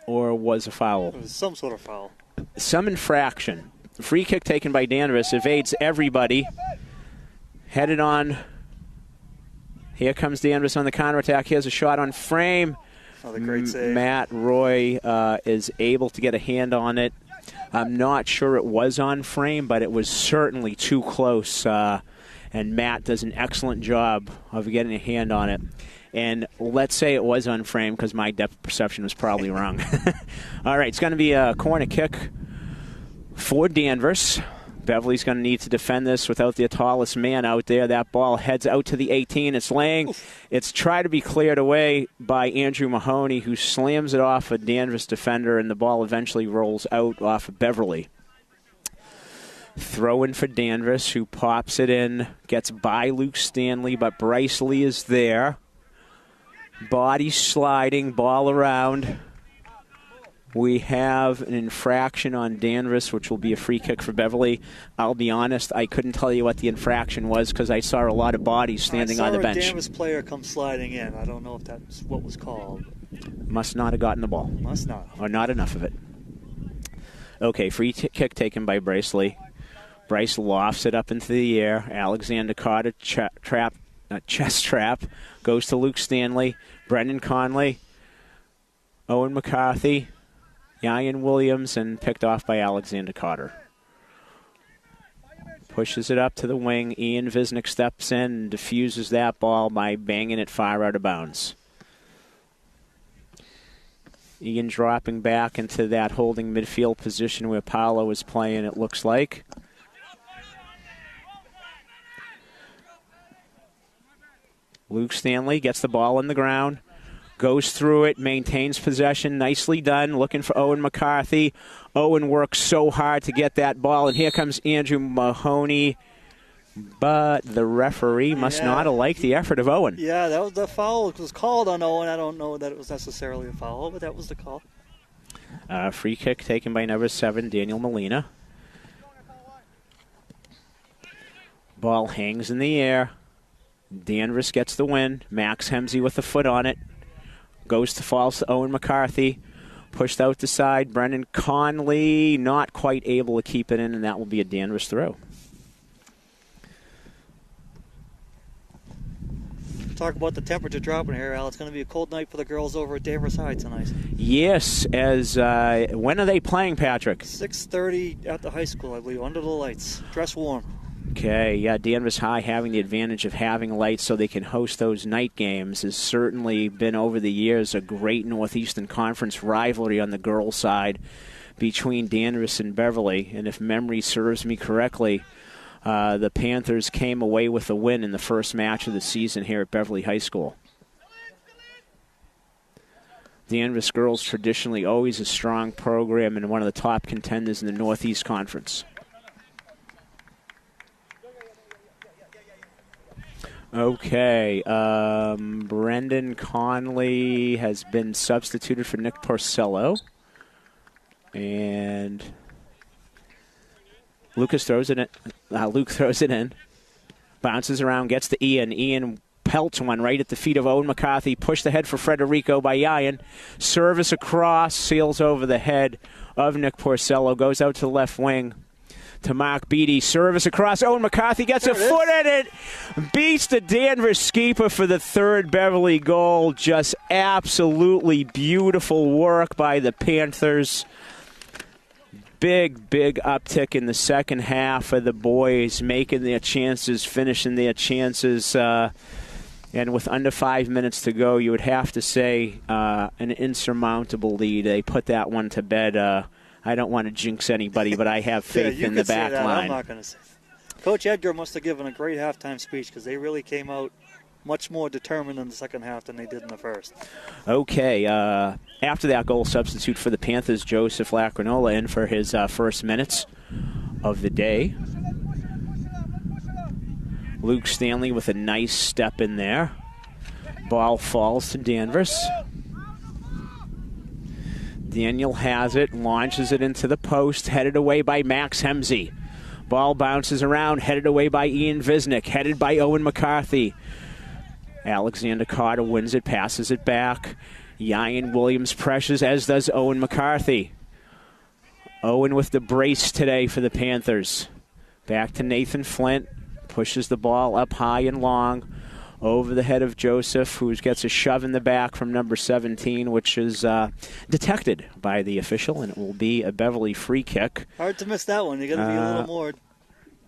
or was a foul. It was some sort of foul. Some infraction. Free kick taken by Danvers, evades everybody. Headed on. Here comes Danvers on the counterattack. Here's a shot on frame. Another great save. Matt Roy is able to get a hand on it. I'm not sure it was on frame, but it was certainly too close. And Matt does an excellent job of getting a hand on it. And let's say it was on frame because my depth of perception was probably wrong. All right, it's going to be a corner kick for Danvers. Beverly's going to need to defend this without the tallest man out there. That ball heads out to the 18. It's laying. It's tried to be cleared away by Andrew Mahoney, who slams it off a Danvers defender, and the ball eventually rolls out off of Beverly. Throw in for Danvers, who pops it in, gets by Luke Stanley, but Bryce Lee is there. Body sliding, ball around. We have an infraction on Danvers, which will be a free kick for Beverly. I'll be honest, I couldn't tell you what the infraction was because I saw a lot of bodies standing on the bench. I saw a Danvers player come sliding in. I don't know if that's what was called. Must not have gotten the ball. Must not. Or not enough of it. Okay, free kick taken by Bryce Lee. Bryce lofts it up into the air. Alexander Carter chest trap. Goes to Luke Stanley. Brendan Conley. Owen McCarthy. Yayan Williams, and picked off by Alexander Carter. Pushes it up to the wing. Ian Visnick steps in and diffuses that ball by banging it far out of bounds. Ian dropping back into that holding midfield position where Paolo was playing, it looks like. Luke Stanley gets the ball on the ground. Goes through it, maintains possession. Nicely done. Looking for Owen McCarthy. Owen works so hard to get that ball. And here comes Andrew Mahoney. But the referee must not have liked the effort of Owen. Yeah, that was the foul. It was called on Owen. I don't know that it was necessarily a foul, but that was the call. Free kick taken by number 7, Daniel Molina. Ball hangs in the air. Danvers gets the win. Max Hemsey with the foot on it. Goes to falls to Owen McCarthy. Pushed out the side. Brendan Conley not quite able to keep it in, and that will be a Danvers throw. Talk about the temperature dropping here, Al. It's going to be a cold night for the girls over at Danvers High tonight. Yes, as when are they playing, Patrick? 6:30 at the high school, I believe, under the lights. Dress warm. Okay, yeah, Danvers High having the advantage of having lights so they can host those night games has certainly been over the years a great Northeastern Conference rivalry on the girls' side between Danvers and Beverly. And if memory serves me correctly, the Panthers came away with a win in the first match of the season here at Beverly High School. Danvers girls traditionally always a strong program and one of the top contenders in the Northeast Conference. Okay, Brendan Conley has been substituted for Nick Porcello. And Luke throws it in. Bounces around, gets to Ian. Ian pelts one right at the feet of Owen McCarthy. Pushed ahead for Frederico by Ian. Service across, sails over the head of Nick Porcello. Goes out to the left wing to Mark Beatty. Service across. Owen McCarthy gets a foot in it. Beats the Danvers keeper for the third Beverly goal. Just absolutely beautiful work by the Panthers. Big uptick in the second half for the boys, making their chances, finishing their chances. And with under 5 minutes to go, you would have to say an insurmountable lead. They put that one to bed. I don't want to jinx anybody, but I have faith in the back line. I'm not going to say that. Coach Edgar must have given a great halftime speech because they really came out much more determined in the second half than they did in the first. Okay, after that goal substitute for the Panthers, Joseph Lacrinola in for his first minutes of the day. Luke Stanley with a nice step in there. Ball falls to Danvers. Daniel has it, launches it into the post, headed away by Max Hemsey. Ball bounces around, headed away by Ian Visnick, headed by Owen McCarthy. Alexander Carter wins it, passes it back. Ryan Williams pressures, as does Owen McCarthy. Owen with the brace today for the Panthers. Back to Nathan Flint. Pushes the ball up high and long. Over the head of Joseph, who gets a shove in the back from number 17, which is detected by the official, and it will be a Beverly free kick. Hard to miss that one. You got to be a little more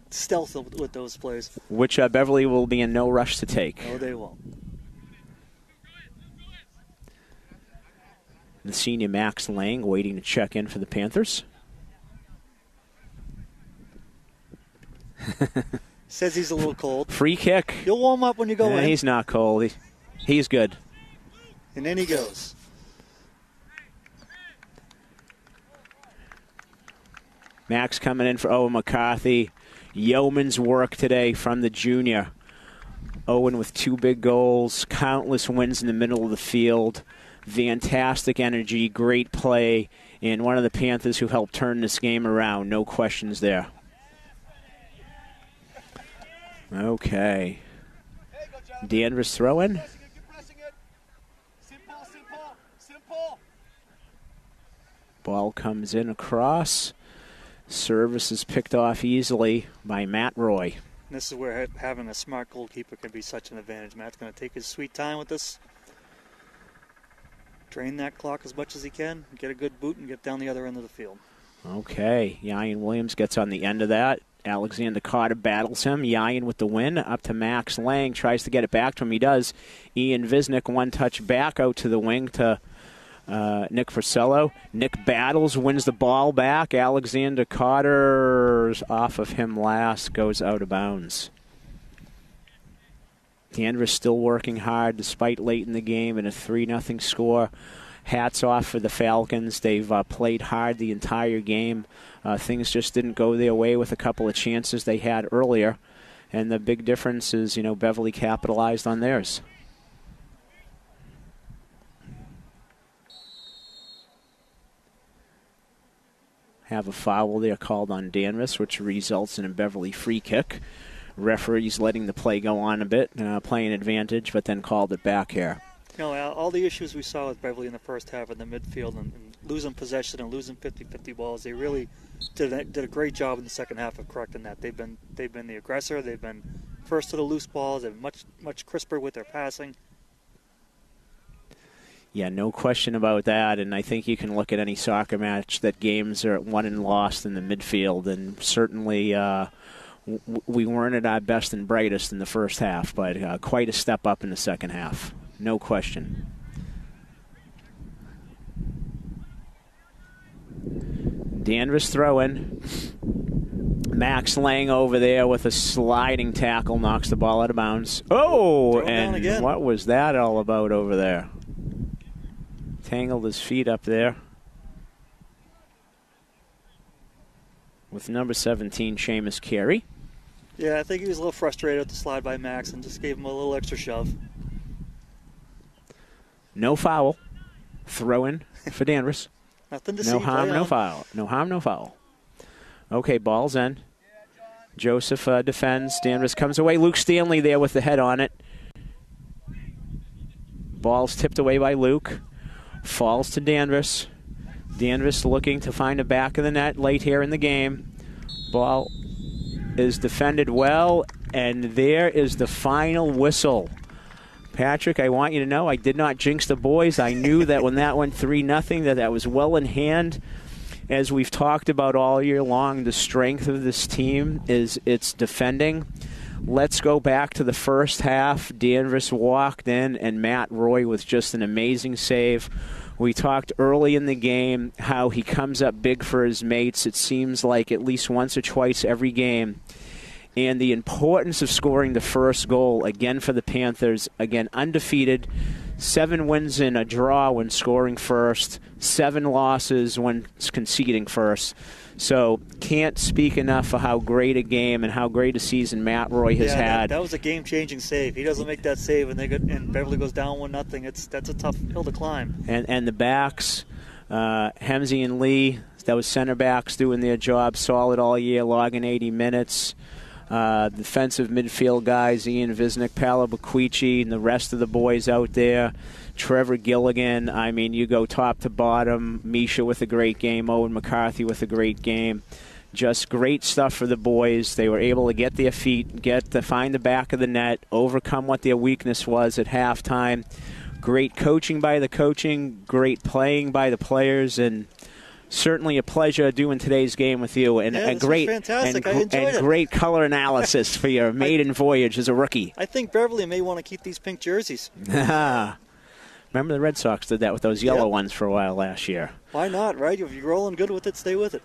stealth with those plays. Which Beverly will be in no rush to take. No, they won't. The senior Max Lang waiting to check in for the Panthers. Says he's a little cold. Free kick. You'll warm up when you go in. He's not cold. He's good. And then he goes. Max coming in for Owen McCarthy. Yeoman's work today from the junior. Owen with 2 big goals, countless wins in the middle of the field. Fantastic energy, great play, and one of the Panthers who helped turn this game around. No questions there. Okay. Danvers throw-in. Ball comes in across. Service is picked off easily by Matt Roy. This is where having a smart goalkeeper can be such an advantage. Matt's going to take his sweet time with this. Drain that clock as much as he can, get a good boot, and get down the other end of the field. Okay. Ryan Williams gets on the end of that. Alexander Carter battles him. Ryan with the win. Up to Max Lang. Tries to get it back to him. He does. Ian Visnick, one touch back out to the wing to Nick Porcello. Nick battles, wins the ball back. Alexander Carter's off of him last, goes out of bounds. Danvers still working hard despite late in the game and a 3-0 score. Hats off for the Falcons. They've played hard the entire game. Things just didn't go their way with a couple of chances they had earlier. And the big difference is, Beverly capitalized on theirs. Have a foul there called on Danvers, which results in a Beverly free kick. Referees letting the play go on a bit, playing advantage, but then called it back here. All the issues we saw with Beverly in the first half in the midfield and losing possession and losing 50-50 balls, they really did a great job in the second half of correcting that. They've been the aggressor. They've been first to the loose balls and much crisper with their passing. Yeah, no question about that. And I think you can look at any soccer match that games are won and lost in the midfield. And certainly we weren't at our best and brightest in the first half, but quite a step up in the second half. No question. Danvers throw-in. Max laying over there with a sliding tackle, knocks the ball out of bounds. Oh, and what was that all about over there? Tangled his feet up there with number 17, Seamus Carey. Yeah, I think he was a little frustrated with the slide by Max and just gave him a little extra shove. No foul. Throw-in for Danvers. Nothing to see. No harm, no foul. No harm, no foul. Okay, ball's in. Joseph defends. Danvers comes away. Luke Stanley there with the head on it. Ball's tipped away by Luke. Falls to Danvers. Danvers looking to find a back of the net late here in the game. Ball is defended well, and there is the final whistle. Patrick, I want you to know I did not jinx the boys. I knew that when that went 3-0, that was well in hand. As we've talked about all year long, the strength of this team is its defending. Let's go back to the first half. Danvers walked in, and Matt Roy with just an amazing save. We talked early in the game how he comes up big for his mates. It seems like at least once or twice every game. And the importance of scoring the first goal, again for the Panthers, again undefeated, 7 wins and a draw when scoring first, 7 losses when conceding first. So can't speak enough for how great a game and how great a season Matt Roy has had. That was a game-changing save. He doesn't make that save, and Beverly goes down 1-0. That's a tough hill to climb. And the backs, Hemsey and Lee, that was center backs doing their job solid all year, logging 80 minutes. Defensive midfield guys, Ian Visnick, Paolo Baquici, and the rest of the boys out there. Trevor Gilligan, I mean, you go top to bottom. Misha with a great game. Owen McCarthy with a great game. Just great stuff for the boys. They were able to get their feet, find the back of the net, overcome what their weakness was at halftime. Great coaching by the coaching, great playing by the players, and certainly a pleasure doing today's game with you, and a great great color analysis for your maiden voyage as a rookie. I think Beverly may want to keep these pink jerseys. Remember the Red Sox did that with those yellow ones for a while last year. Why not, right? If you're rolling good with it, stay with it.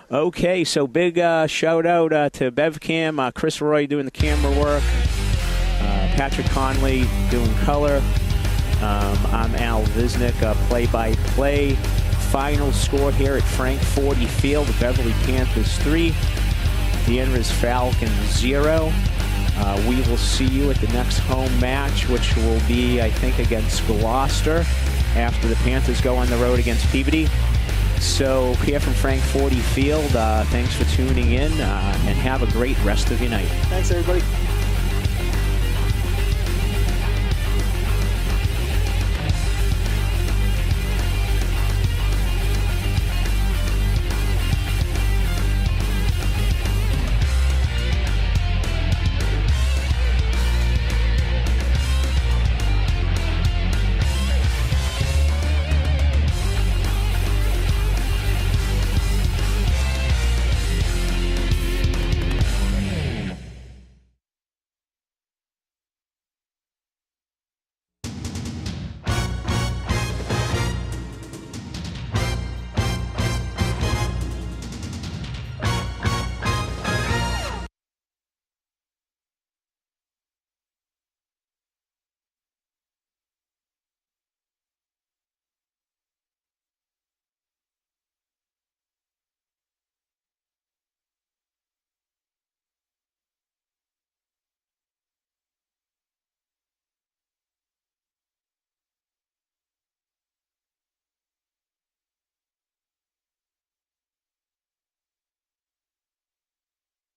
Okay, so big shout out to BevCam, Chris Roy doing the camera work, Patrick Conley doing color. I'm Al Visnick, play-by-play. Final score here at Frank 40 Field, the Beverly Panthers 3, Danvers Falcons 0. We will see you at the next home match, which will be, I think, against Gloucester after the Panthers go on the road against Peabody. So here from Frank 40 Field, thanks for tuning in, and have a great rest of your night. Thanks, everybody.